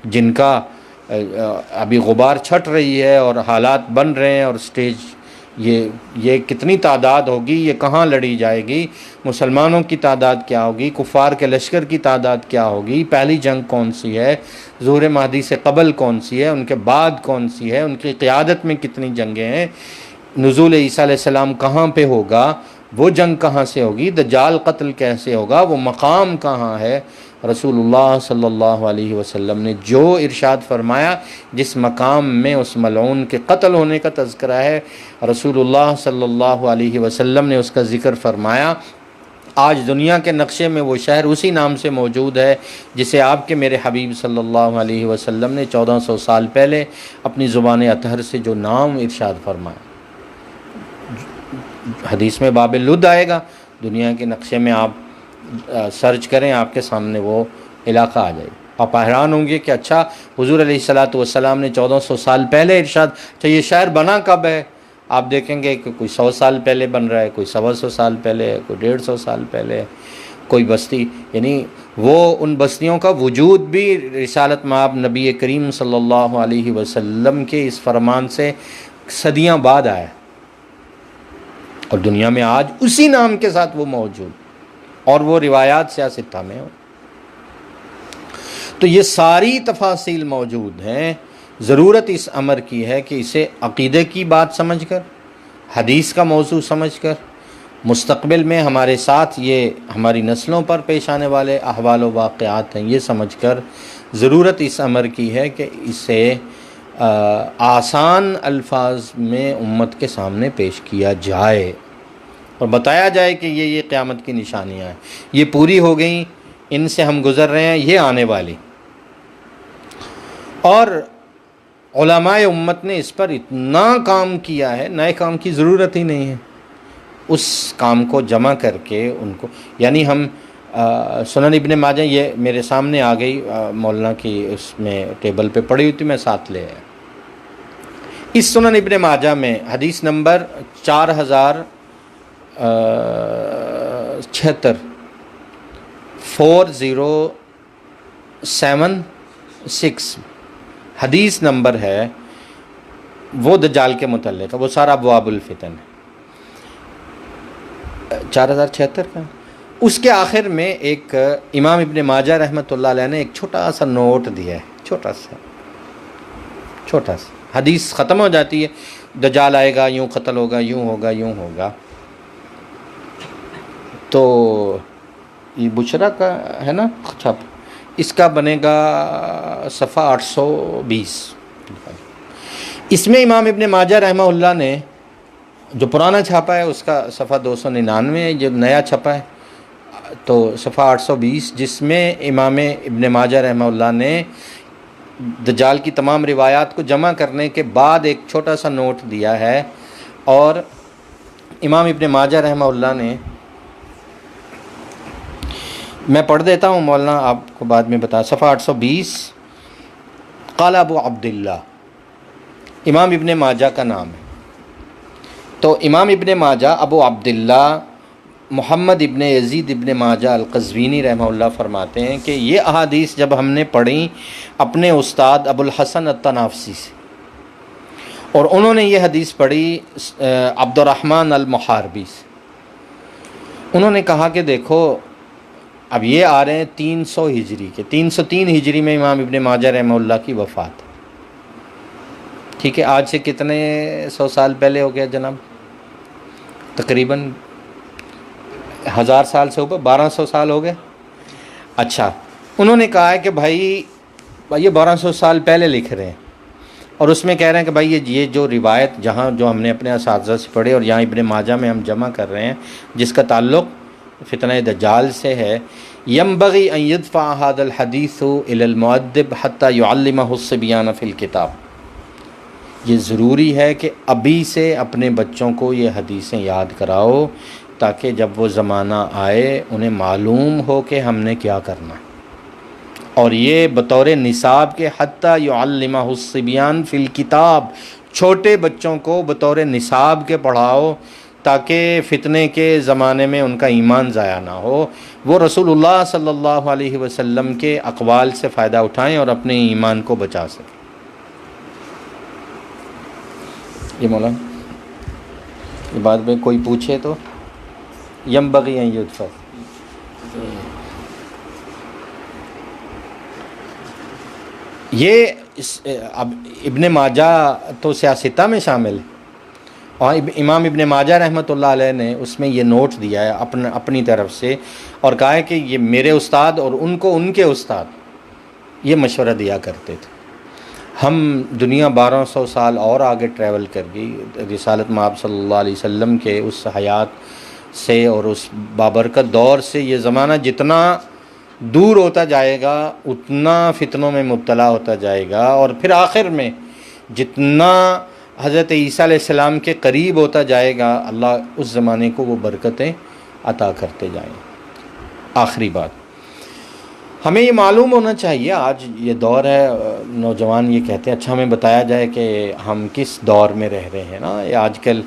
جن کا ابھی غبار چھٹ رہی ہے اور حالات بن رہے ہیں، اور سٹیج یہ کتنی تعداد ہوگی، یہ کہاں لڑی جائے گی، مسلمانوں کی تعداد کیا ہوگی، کفار کے لشکر کی تعداد کیا ہوگی، پہلی جنگ کون سی ہے، ظہور مہدی سے قبل کون سی ہے، ان کے بعد کون سی ہے، ان کی قیادت میں کتنی جنگیں ہیں، نزول عیسیٰ علیہ السلام کہاں پہ ہوگا، وہ جنگ کہاں سے ہوگی، دجال قتل کیسے ہوگا، وہ مقام کہاں ہے۔ رسول اللہ صلی اللہ علیہ وسلم نے جو ارشاد فرمایا، جس مقام میں اس ملعون کے قتل ہونے کا تذکرہ ہے، رسول اللہ صلی اللہ علیہ وسلم نے اس کا ذکر فرمایا۔ آج دنیا کے نقشے میں وہ شہر اسی نام سے موجود ہے جسے آپ کے میرے حبیب صلی اللہ علیہ وسلم نے 1400 سال پہلے اپنی زبان اطہر سے جو نام ارشاد فرمایا۔ حدیث میں باب لد آئے گا، دنیا کے نقشے میں آپ سرچ کریں، آپ کے سامنے وہ علاقہ آ جائے گا۔ آپ حیران ہوں گے کہ اچھا حضور علیہ الصلاۃ والسلام نے 1400 سال پہلے ارشاد، اچھا یہ شہر بنا کب ہے؟ آپ دیکھیں گے کہ کوئی 100 سال پہلے بن رہا ہے، کوئی 125 سال پہلے ہے، کوئی 150 سال پہلے ہے، کوئی بستی، یعنی وہ ان بستیوں کا وجود بھی رسالت مآب نبی کریم صلی اللہ علیہ وسلم کے اس فرمان سے صدیاں بعد آیا، اور دنیا میں آج اسی نام کے ساتھ وہ موجود، اور وہ روایات سیاستہ میں ہو۔ تو یہ ساری تفاصیل موجود ہیں۔ ضرورت اس امر کی ہے کہ اسے عقیدے کی بات سمجھ کر، حدیث کا موضوع سمجھ کر، مستقبل میں ہمارے ساتھ یہ ہماری نسلوں پر پیش آنے والے احوال و واقعات ہیں، یہ سمجھ کر ضرورت اس امر کی ہے کہ اسے آسان الفاظ میں امت کے سامنے پیش کیا جائے اور بتایا جائے کہ یہ قیامت کی نشانیاں ہیں، یہ پوری ہو گئیں، ان سے ہم گزر رہے ہیں، یہ آنے والی۔ اور علماء امت نے اس پر اتنا کام کیا ہے، نئے کام کی ضرورت ہی نہیں ہے، اس کام کو جمع کر کے ان کو، یعنی ہم سنن ابن ماجہ، یہ میرے سامنے آ گئی مولانا کی اس میں ٹیبل پہ پڑی ہوئی تھی، میں ساتھ لے آیا۔ اس سنن ابن ماجہ میں حدیث نمبر 4076 4076 حدیث نمبر ہے، وہ دجال کے متعلق ہے، وہ سارا ابواب الفتن ہے، 4076 کا۔ اس کے آخر میں ایک امام ابن ماجہ رحمۃ اللہ علیہ نے ایک چھوٹا سا نوٹ دیا ہے، چھوٹا سا حدیث ختم ہو جاتی ہے، دجال آئے گا، یوں قتل ہوگا، یوں ہوگا، یوں ہوگا۔ تو یہ بشرا کا ہے نا چھپ، اس کا بنے گا صفحہ 820۔ اس میں امام ابن ماجہ رحمہ اللہ نے جو پرانا چھاپا ہے اس کا صفحہ 299 ہے، جو نیا چھپا ہے تو صفحہ 820، جس میں امام ابن ماجہ رحمہ اللہ نے دجال کی تمام روایات کو جمع کرنے کے بعد ایک چھوٹا سا نوٹ دیا ہے، اور امام ابن ماجہ رحمہ اللہ نے، میں پڑھ دیتا ہوں، مولانا آپ کو بعد میں بتا، صفحہ 820، قال ابو عبداللہ، امام ابن ماجہ کا نام ہے۔ تو امام ابن ماجہ ابو عبداللہ محمد ابن یزید ابن ماجہ القزوینی رحمہ اللہ فرماتے ہیں کہ یہ احادیث جب ہم نے پڑھی اپنے استاد ابو الحسن الطنافسی سے، اور انہوں نے یہ حدیث پڑھی عبد الرحمن المحاربی سے، انہوں نے کہا کہ دیکھو اب یہ آ رہے ہیں 300 ہجری کے، 303 ہجری میں امام ابن ماجہ رحمہ اللہ کی وفات، ٹھیک ہے، آج سے کتنے 100 سال پہلے ہو گیا جناب؟ تقریباً 1000 سال سے اوپر، 1200 سال ہو گئے۔ اچھا، انہوں نے کہا ہے کہ بھائی یہ 1200 سال پہلے لکھ رہے ہیں، اور اس میں کہہ رہے ہیں کہ بھائی یہ جو روایت جہاں جو ہم نے اپنے اساتذہ سے پڑھی اور یہاں ابن ماجہ میں ہم جمع کر رہے ہیں، جس کا تعلق فتنہ دجال سے ہے، ينبغي ان يدفع هذا الحديث الى المؤدب حتى يعلمه الصبيان في الكتاب، یہ ضروری ہے کہ ابھی سے اپنے بچوں کو یہ حدیثیں یاد کراؤ تاکہ جب وہ زمانہ آئے انہیں معلوم ہو کہ ہم نے کیا کرنا ہے. اور یہ بطور نصاب کے حتیٰ یعلمہ الصبیان فی الکتاب، چھوٹے بچوں کو بطور نصاب کے پڑھاؤ تاکہ فتنے کے زمانے میں ان کا ایمان ضائع نہ ہو، وہ رسول اللہ صلی اللہ علیہ وسلم کے اقوال سے فائدہ اٹھائیں اور اپنے ایمان کو بچا سکیں. یہ مولانا یہ بات میں کوئی پوچھے تو ینبغی ان یدفع. یہ اب ابن ماجہ تو سیاستہ میں شامل ہے، اور امام ابن ماجہ رحمۃ اللہ علیہ نے اس میں یہ نوٹ دیا ہے اپنی طرف سے، اور کہا ہے کہ یہ میرے استاد اور ان کو ان کے استاد یہ مشورہ دیا کرتے تھے. ہم دنیا 1200 سال اور آگے ٹریول کر گئی، رسالت مآب صلی اللہ علیہ وسلم کے اس حیات سے اور اس بابرکت دور سے یہ زمانہ جتنا دور ہوتا جائے گا اتنا فتنوں میں مبتلا ہوتا جائے گا، اور پھر آخر میں جتنا حضرت عیسیٰ علیہ السلام کے قریب ہوتا جائے گا اللہ اس زمانے کو وہ برکتیں عطا کرتے جائیں. آخری بات، ہمیں یہ معلوم ہونا چاہیے، آج یہ دور ہے، نوجوان یہ کہتے ہیں اچھا ہمیں بتایا جائے کہ ہم کس دور میں رہ رہے ہیں نا. یہ آج کل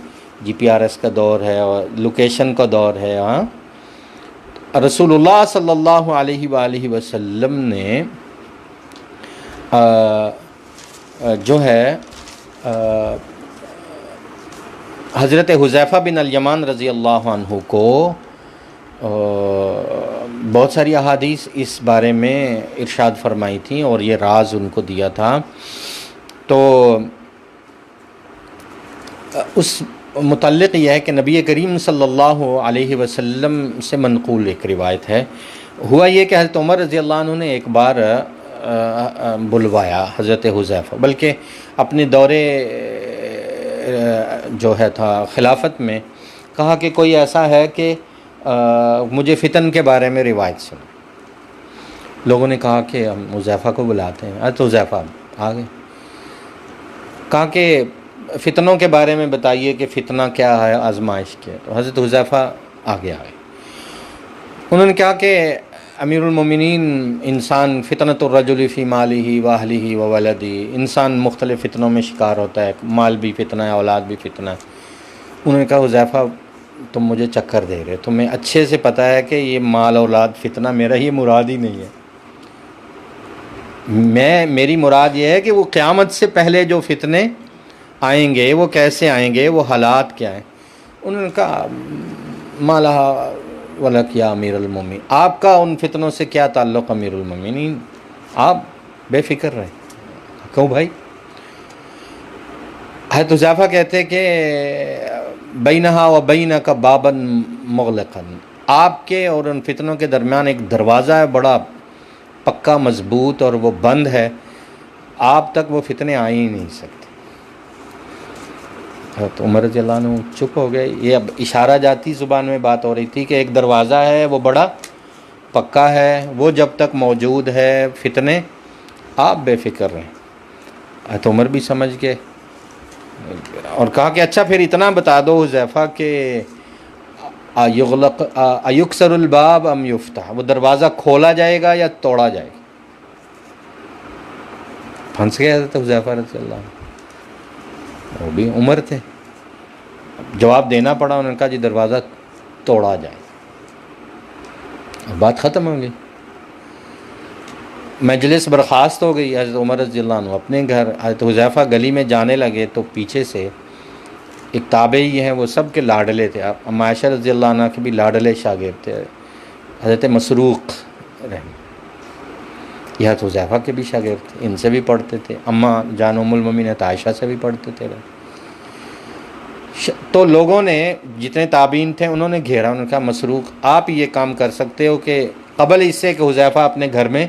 GPS کا دور ہے اور لوکیشن کا دور ہے. ہاں، رسول اللہ صلی اللہ علیہ وآلہ وسلم نے جو ہے حضرت حذیفہ بن الیمان رضی اللہ عنہ کو بہت ساری احادیث اس بارے میں ارشاد فرمائی تھیں اور یہ راز ان کو دیا تھا. تو اس متعلق یہ ہے کہ نبی کریم صلی اللہ علیہ وسلم سے منقول ایک روایت ہے. ہوا یہ کہ حضرت عمر رضی اللہ عنہ نے ایک بار بلوایا حضرت حذیفہ، بلکہ اپنے دورے جو ہے تھا خلافت میں، کہا کہ کوئی ایسا ہے کہ مجھے فتن کے بارے میں روایت سنو. لوگوں نے کہا کہ ہم حذیفہ کو بلاتے ہیں. حضرت حذیفہ آ گئے، کہا کہ فتنوں کے بارے میں بتائیے کہ فتنہ کیا ہے، آزمائش کیا ہے. تو حضرت حذیفہ آگے آئے. انہوں نے کہا کہ امیر المومنین، انسان فتنۃ الرجل فی مالہ و اہلہ و ولدہ، انسان مختلف فتنوں میں شکار ہوتا ہے، مال بھی فتنہ ہے، اولاد بھی فتنہ ہے. انہوں نے کہا حذیفہ تم مجھے چکر دے رہے، تمہیں اچھے سے پتہ ہے کہ یہ مال اولاد فتنہ میرا یہ مراد ہی نہیں ہے. میری مراد یہ ہے کہ وہ قیامت سے پہلے جو فتنے آئیں گے وہ کیسے آئیں گے، وہ حالات کیا ہیں. انہوں نے کہا مالہ ولک یا امیر المومنین، آپ کا ان فتنوں سے کیا تعلق امیر المومنین، آپ بے فکر رہیں. کیوں بھائی؟ حضرت حذیفہ کہتے کہ بینہا و بینک بابا مغلقا، آپ کے اور ان فتنوں کے درمیان ایک دروازہ ہے بڑا پکا مضبوط اور وہ بند ہے، آپ تک وہ فتنے آ ہی نہیں سکتے. تو عمر رضی اللہ عنہ چپ ہو گئے. یہ اب اشارہ جاتی زبان میں بات ہو رہی تھی کہ ایک دروازہ ہے وہ بڑا پکا ہے، وہ جب تک موجود ہے فتنے آپ بے فکر رہیں. تو عمر بھی سمجھ گئے اور کہا کہ اچھا پھر اتنا بتا دو حذیفہ کہ ایکسر الباب ام یفتح، وہ دروازہ کھولا جائے گا یا توڑا جائے گا. پھنس گئے حضرت حذیفہ رضی اللہ عنہ، وہ بھی عمر تھے، جواب دینا پڑا. انہوں نے کہا جی دروازہ توڑا جائے. بات ختم ہو گئی، مجلس برخاست ہو گئی. حضرت عمر رضی اللہ عنہ اپنے گھر، حضرت حذیفہ گلی میں جانے لگے تو پیچھے سے ایک تابعی ہیں، وہ سب کے لاڈلے تھے. اما عائشہ رضی اللہ عنہ کے بھی لاڈلے شاگرد تھے، حضرت مسروق رحمہ، یہ حضرت حذیفہ کے بھی شاگرد تھے، ان سے بھی پڑھتے تھے. اماں جان ام المومنین عائشہ سے بھی پڑھتے تھے. تو لوگوں نے جتنے تابعین تھے انہوں نے گھیرا. انہوں نے کہا مسروق آپ یہ کام کر سکتے ہو کہ قبل اس سے کہ حذیفہ اپنے گھر میں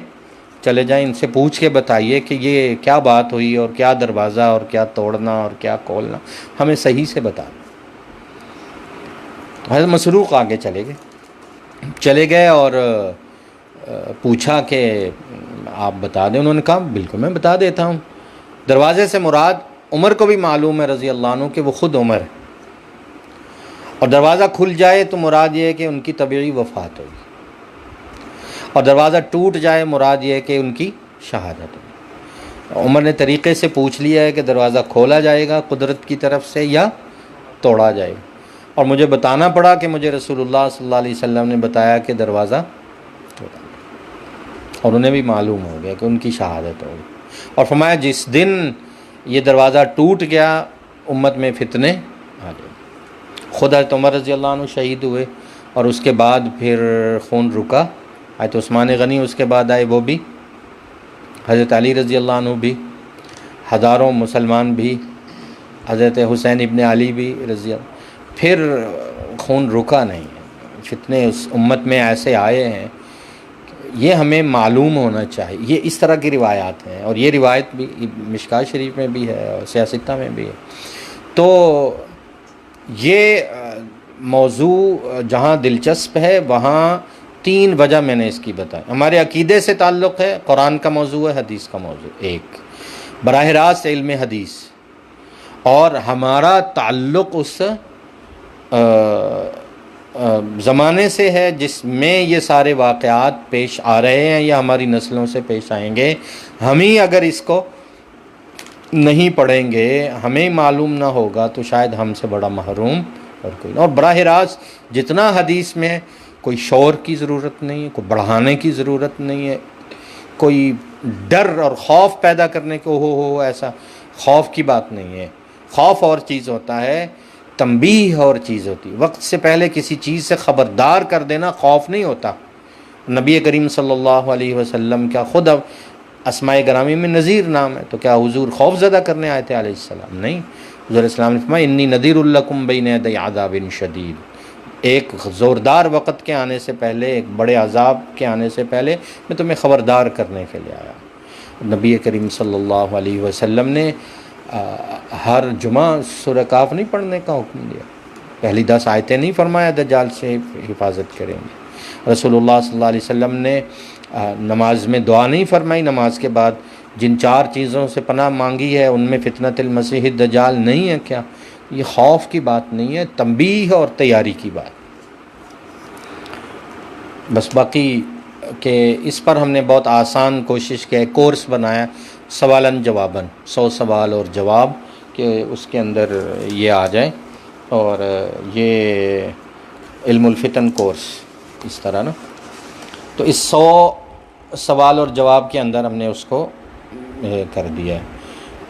چلے جائیں، ان سے پوچھ کے بتائیے کہ یہ کیا بات ہوئی اور کیا دروازہ اور کیا توڑنا اور کیا کھولنا، ہمیں صحیح سے بتا. تو حضرت مسروق آگے چلے گئے اور پوچھا کہ آپ بتا دیں. انہوں نے کہا بالکل میں بتا دیتا ہوں. دروازے سے مراد عمر کو بھی معلوم ہے رضی اللہ عنہ کہ وہ خود عمر ہے، اور دروازہ کھل جائے تو مراد یہ ہے کہ ان کی طبیعی وفات ہوگی، اور دروازہ ٹوٹ جائے مراد یہ ہے کہ ان کی شہادت ہوگی۔ عمر نے طریقے سے پوچھ لیا ہے کہ دروازہ کھولا جائے گا قدرت کی طرف سے یا توڑا جائے گا، اور مجھے بتانا پڑا کہ مجھے رسول اللہ صلی اللہ علیہ وسلم نے بتایا کہ دروازہ توڑا، اور انہیں بھی معلوم ہو گیا کہ ان کی شہادت ہوگی، اور فرمایا جس دن یہ دروازہ ٹوٹ گیا امت میں فتنے آ گئے۔ خود حضرت عمر رضی اللہ عنہ شہید ہوئے، اور اس کے بعد پھر خون رکا، حضرت عثمان غنی اس کے بعد آئے، وہ بھی، حضرت علی رضی اللہ عنہ بھی، ہزاروں مسلمان بھی، حضرت حسین ابن علی بھی رضی اللہ، پھر خون رکا نہیں ہے۔ فتنے اس امت میں ایسے آئے ہیں، یہ ہمیں معلوم ہونا چاہیے۔ یہ اس طرح کی روایات ہیں، اور یہ روایت بھی مشکوٰۃ شریف میں بھی ہے اور سیاستہ میں بھی ہے۔ تو یہ موضوع جہاں دلچسپ ہے وہاں تین وجہ میں نے اس کی بتائی۔ ہمارے عقیدے سے تعلق ہے، قرآن کا موضوع ہے، حدیث کا موضوع ایک، براہ راست علم حدیث، اور ہمارا تعلق اس زمانے سے ہے جس میں یہ سارے واقعات پیش آ رہے ہیں یا ہماری نسلوں سے پیش آئیں گے۔ ہم ہی اگر اس کو نہیں پڑھیں گے، ہمیں معلوم نہ ہوگا، تو شاید ہم سے بڑا محروم اور کوئی نہیں۔ اور براہ راست جتنا حدیث میں کوئی شور کی ضرورت نہیں ہے، کوئی بڑھانے کی ضرورت نہیں ہے، کوئی ڈر اور خوف پیدا کرنے کو ہو ایسا خوف کی بات نہیں ہے۔ خوف اور چیز ہوتا ہے، تنبیہ اور چیز ہوتی ہے۔ وقت سے پہلے کسی چیز سے خبردار کر دینا خوف نہیں ہوتا۔ نبی کریم صلی اللہ علیہ وسلم کا خود اسماء گرامی میں نذیر نام ہے، تو کیا حضور خوف زدہ کرنے آئے تھے علیہ السلام؟ نہیں، حضور علیہ السلام نے فرمایا انی نذیر لکم بین یدی عذاب شدید، ایک زوردار وقت کے آنے سے پہلے، ایک بڑے عذاب کے آنے سے پہلے میں تمہیں خبردار کرنے کے لیے آیا۔ نبی کریم صلی اللہ علیہ وسلم نے ہر جمعہ سورہ کاف نہیں پڑھنے کا حکم دیا، پہلی 10 آیتیں نہیں فرمایا دجال سے حفاظت کریں گے۔ رسول اللہ صلی اللہ علیہ وسلم نے نماز میں دعا نہیں فرمائی، نماز کے بعد جن 4 چیزوں سے پناہ مانگی ہے ان میں فتنۃ المسیح الدجال نہیں ہے کیا؟ یہ خوف کی بات نہیں ہے، تنبیہ اور تیاری کی بات۔ بس باقی کہ اس پر ہم نے بہت آسان کوشش کی، کورس بنایا سوالن جواباً، 100 سوال اور جواب، کہ اس کے اندر یہ آ جائے، اور یہ علم الفتن کورس اس طرح نا، تو اس 100 سوال اور جواب کے اندر ہم نے اس کو کر دیا ہے۔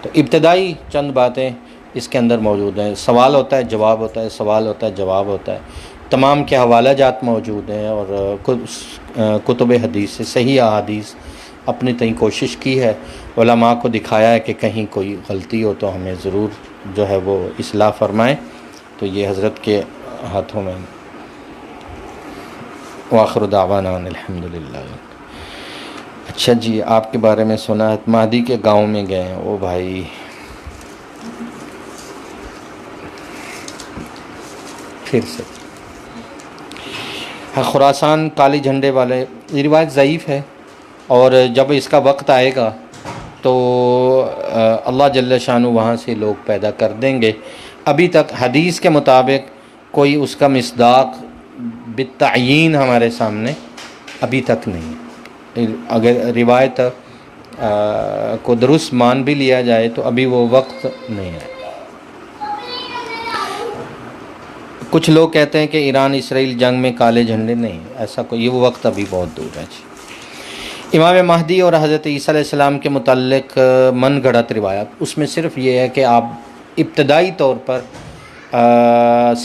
تو ابتدائی چند باتیں اس کے اندر موجود ہیں، سوال ہوتا ہے، جواب ہوتا ہے، سوال ہوتا ہے، جواب ہوتا ہے، تمام کے حوالہ جات موجود ہیں، اور کتب حدیث سے صحیح احادیث اپنی تئیں کوشش کی ہے، علماء کو دکھایا ہے کہ کہیں کوئی غلطی ہو تو ہمیں ضرور جو ہے وہ اصلاح فرمائیں، تو یہ حضرت کے ہاتھوں میں۔ وآخر دعوانا الحمدللہ۔ اچھا جی، آپ کے بارے میں سنا ہے مہدی کے گاؤں میں گئے ہیں، او بھائی پھر سے خراسان کالی جھنڈے والے، یہ روایت ضعیف ہے، اور جب اس کا وقت آئے گا تو اللہ جل شانہ وہاں سے لوگ پیدا کر دیں گے۔ ابھی تک حدیث کے مطابق کوئی اس کا مصداق بالتعیین ہمارے سامنے ابھی تک نہیں۔ اگر روایت کو درست مان بھی لیا جائے تو ابھی وہ وقت نہیں ہے۔ کچھ لوگ کہتے ہیں کہ ایران اسرائیل جنگ میں کالے جھنڈے نہیں، ایسا کوئی، یہ وہ وقت ابھی بہت دور ہے جی۔ امام مہدی اور حضرت عیسیٰ علیہ السلام کے متعلق من گھڑت روایات، اس میں صرف یہ ہے کہ آپ ابتدائی طور پر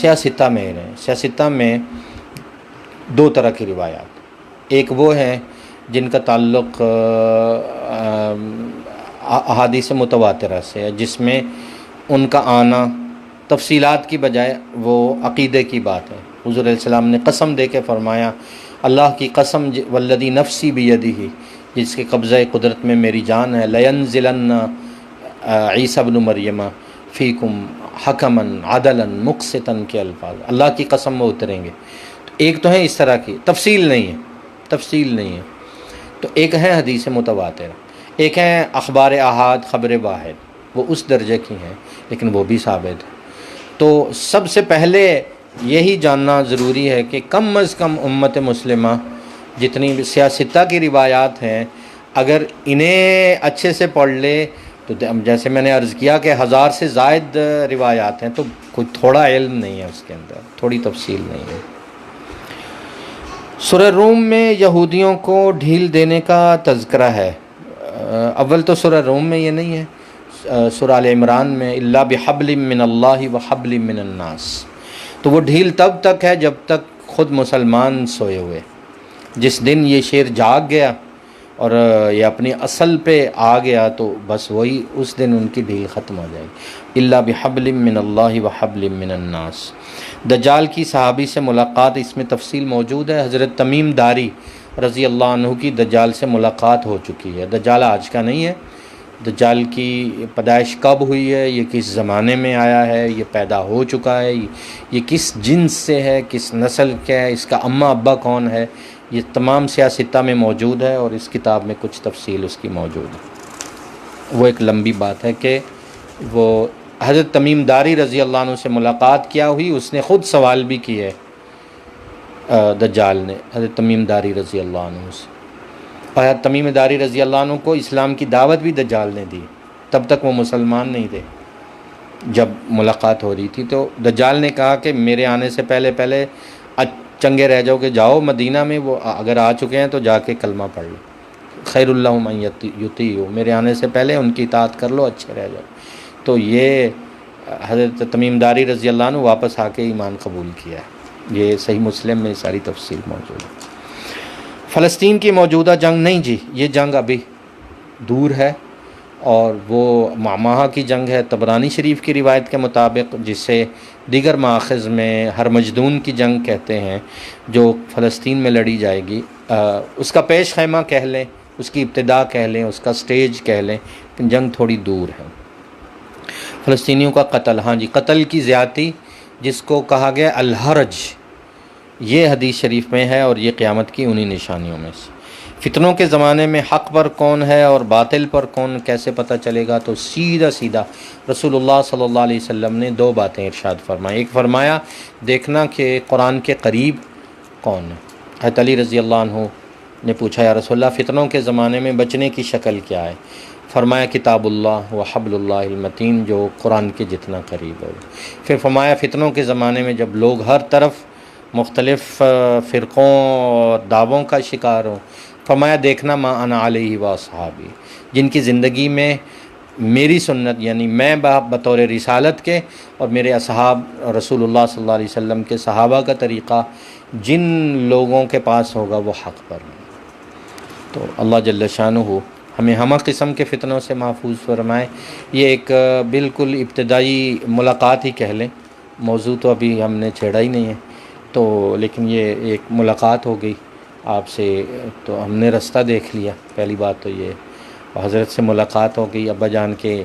سیاستہ میں رہیں۔ سیاستہ میں 2 طرح کی روایات، ایک وہ ہیں جن کا تعلق احادیث متواترہ سے ہے، جس میں ان کا آنا تفصیلات کی بجائے وہ عقیدے کی بات ہے۔ حضور علیہ السلام نے قسم دے کے فرمایا، اللہ کی قسم والذی نفسی بیدہ، جس کے قبضہ قدرت میں میری جان ہے، لینزلن عیسیٰ ابن مریم فیکم حکما عدلا مقسطا کے الفاظ، اللہ کی قسم وہ اتریں گے۔ تو ایک تو ہے اس طرح کی، تفصیل نہیں ہے، تو ایک ہے حدیث متواتر، ایک ہے اخبار احاد، خبر واحد، وہ اس درجے کی ہیں لیکن وہ بھی ثابت ہے۔ تو سب سے پہلے یہی جاننا ضروری ہے کہ کم از کم امت مسلمہ جتنی بھی سیاستہ کی روایات ہیں، اگر انہیں اچھے سے پڑھ لے تو جیسے میں نے عرض کیا کہ 1000 سے زائد روایات ہیں، تو کوئی تھوڑا علم نہیں ہے اس کے اندر، تھوڑی تفصیل نہیں ہے۔ سورہ روم میں یہودیوں کو ڈھیل دینے کا تذکرہ ہے۔ اول تو سورہ روم میں یہ نہیں ہے، سورہ آل عمران میں الا بحبل من اللہ وحبل من الناس، تو وہ ڈھیل تب تک ہے جب تک خود مسلمان سوئے ہوئے۔ جس دن یہ شیر جاگ گیا اور یہ اپنی اصل پہ آ گیا تو بس وہی اس دن ان کی ڈھیل ختم ہو جائے گی۔ الا بحبل من اللہ وحبل من الناس۔ دجال کی صحابی سے ملاقات، اس میں تفصیل موجود ہے۔ حضرت تمیم داری رضی اللہ عنہ کی دجال سے ملاقات ہو چکی ہے۔ دجال آج کا نہیں ہے، دجال کی پیدائش کب ہوئی ہے، یہ کس زمانے میں آیا ہے، یہ پیدا ہو چکا ہے، یہ کس جنس سے ہے، کس نسل کا ہے، اس کا اماں ابا کون ہے، یہ تمام سیاستہ میں موجود ہے، اور اس کتاب میں کچھ تفصیل اس کی موجود ہے۔ وہ ایک لمبی بات ہے کہ وہ حضرت تمیم داری رضی اللہ عنہ سے ملاقات کیا ہوئی، اس نے خود سوال بھی کیے دجال نے حضرت تمیم داری رضی اللہ عنہ سے، اور حضرت تمیم داری رضی اللہ عنہ کو اسلام کی دعوت بھی دجال نے دی، تب تک وہ مسلمان نہیں تھے۔ جب ملاقات ہو رہی تھی تو دجال نے کہا کہ میرے آنے سے پہلے چنگے رہ جاؤ، کہ جاؤ مدینہ میں، وہ اگر آ چکے ہیں تو جا کے کلمہ پڑھ لو، خیر اللہ من یطیعوا، میرے آنے سے پہلے ان کی اطاعت کر لو، اچھے رہ جاؤ۔ تو یہ حضرت تمیم داری رضی اللہ عنہ واپس آ کے ایمان قبول کیا ہے۔ یہ صحیح مسلم میں ساری تفصیل موجود ہے۔ فلسطین کی موجودہ جنگ نہیں جی، یہ جنگ ابھی دور ہے، اور وہ معماہا کی جنگ ہے طبرانی شریف کی روایت کے مطابق، جسے دیگر مآخذ میں ہرمجدون کی جنگ کہتے ہیں، جو فلسطین میں لڑی جائے گی۔ اس کا پیش خیمہ کہہ لیں، اس کی ابتدا کہہ لیں، اس کا سٹیج کہہ لیں، لیکن جنگ تھوڑی دور ہے۔ فلسطینیوں کا قتل، ہاں جی، قتل کی زیادتی جس کو کہا گیا الحرج، یہ حدیث شریف میں ہے، اور یہ قیامت کی انہی نشانیوں میں سے۔ فتنوں کے زمانے میں حق پر کون ہے اور باطل پر کون کیسے پتہ چلے گا، تو سیدھا رسول اللہ صلی اللہ علیہ وسلم نے 2 باتیں ارشاد فرمائیں۔ ایک فرمایا دیکھنا کہ قرآن کے قریب کون ہے۔ حضرت علی رضی اللہ عنہ نے پوچھا یا رسول اللہ فتنوں کے زمانے میں بچنے کی شکل کیا ہے؟ فرمایا کتاب اللہ و حبل اللہ المتین، جو قرآن کے جتنا قریب ہو۔ پھر فرمایا فتنوں کے زمانے میں جب لوگ ہر طرف مختلف فرقوں اور دعووں کا شکار ہوں، فرمایا دیکھنا ما انا علیہ و اصحابی، جن کی زندگی میں میری سنت، یعنی میں بطور رسالت کے، اور میرے اصحاب رسول اللہ صلی اللہ علیہ وسلم کے صحابہ کا طریقہ جن لوگوں کے پاس ہوگا وہ حق پر ہیں۔ تو اللہ جل شانہ ہمیں ہمہ قسم کے فتنوں سے محفوظ فرمائے۔ یہ ایک بالکل ابتدائی ملاقات ہی کہہ لیں، موضوع تو ابھی ہم نے چھیڑا ہی نہیں ہے، تو لیکن یہ ایک ملاقات ہو گئی آپ سے، تو ہم نے رستہ دیکھ لیا، پہلی بات تو یہ، اور حضرت سے ملاقات ہو گئی۔ ابا جان کے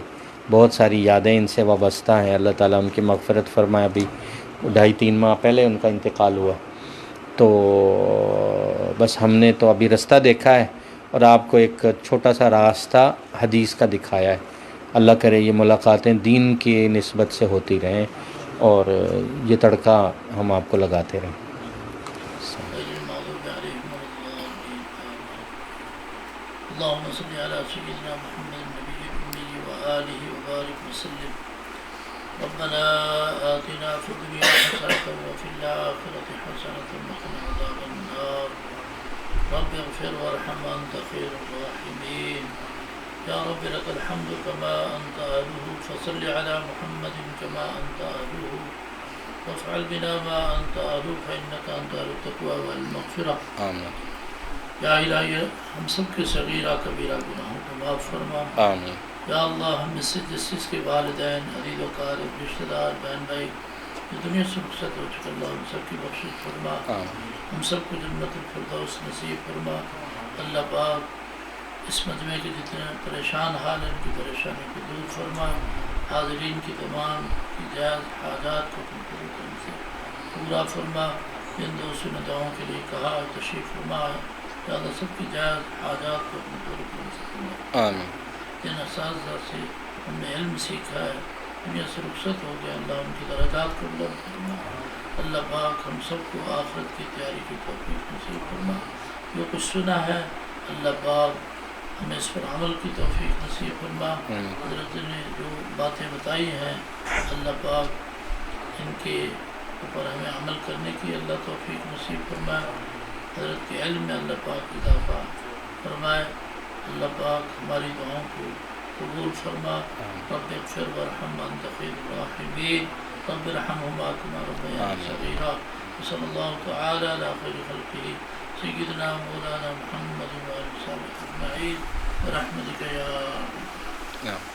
بہت ساری یادیں ان سے وابستہ ہیں، اللہ تعالیٰ ان کی مغفرت فرمائے۔ ابھی 2.5-3 ماہ پہلے ان کا انتقال ہوا، تو بس ہم نے تو ابھی رستہ دیکھا ہے، اور آپ کو ایک چھوٹا سا راستہ حدیث کا دکھایا ہے۔ اللہ کرے یہ ملاقاتیں دین کی نسبت سے ہوتی رہیں، اور یہ تڑکا ہم آپ کو لگاتے رہیں۔ اللهم صل على سيدنا محمد النبي الأمي وآله وبارك وسلم. ربنا آتنا في الدنيا حسنة وفي الآخرة حسنة وقنا عذاب النار. رب اغفر وارحم وأنت خير الراحمين. يا رب لك الحمد كما أنت أهله، فصل على محمد كما أنت أهله، وافعل بنا ما أنت أهله، فإنك أنت أهل التقوى والمغفرة. آمین یا الہی ہم سب کے صغیرہ کبیرہ گناہوں کو معاف فرما۔ آمین۔ یا اللہ ہم میں سے جس کے والدین، عزیز و قارب، رشتہ دار، بہن بھائی جو دنیا سے رخصت ہو چکے، اللہ ہم سب کی بخشش فرما، ہم سب کو جنت الفردوس نصیب فرما۔ اللہ پاک اس مجمع کے جتنے پریشان حال ہیں ان کی پریشانی کو دور فرما، حاضرین کی تمام جائز حاجات کو ان سے پورا فرما۔ جن دوستوں نے دعاؤں کے لیے کہا تشریف فرما، یا اللہ سب کی جائز حاجات کو اپنے پورے کرنے سے فرما۔ آمین۔ جن اساتذہ سے ہم نے علم سیکھا ہے، دنیا سے رخصت ہو گیا، اللہ ان کی درجات کو بلند فرما۔ اللہ پاک ہم سب کو آخرت کی تیاری کی توفیق نصیب فرما. جو کچھ سنا ہے اللہ پاک ہمیں اس پر عمل کی توفیق نصیب فرما. حضرت نے جو باتیں بتائی ہیں اللہ پاک ان کے اوپر ہمیں عمل کرنے کی اللہ توفیق نصیب فرمائے. حضرت کے علم میں اللہ پاک اضافہ فرمائے. اللہ پاک ہماری دعاؤں کو قبول فرما. رب اغفر وارحم انت خیر الراحمین. رب ارحمهما كما ربياني صغيرا. وصلى الله تعالى على خير خلقه سيدنا مولانا محمد وآله وصحبه أجمعين برحمتك يا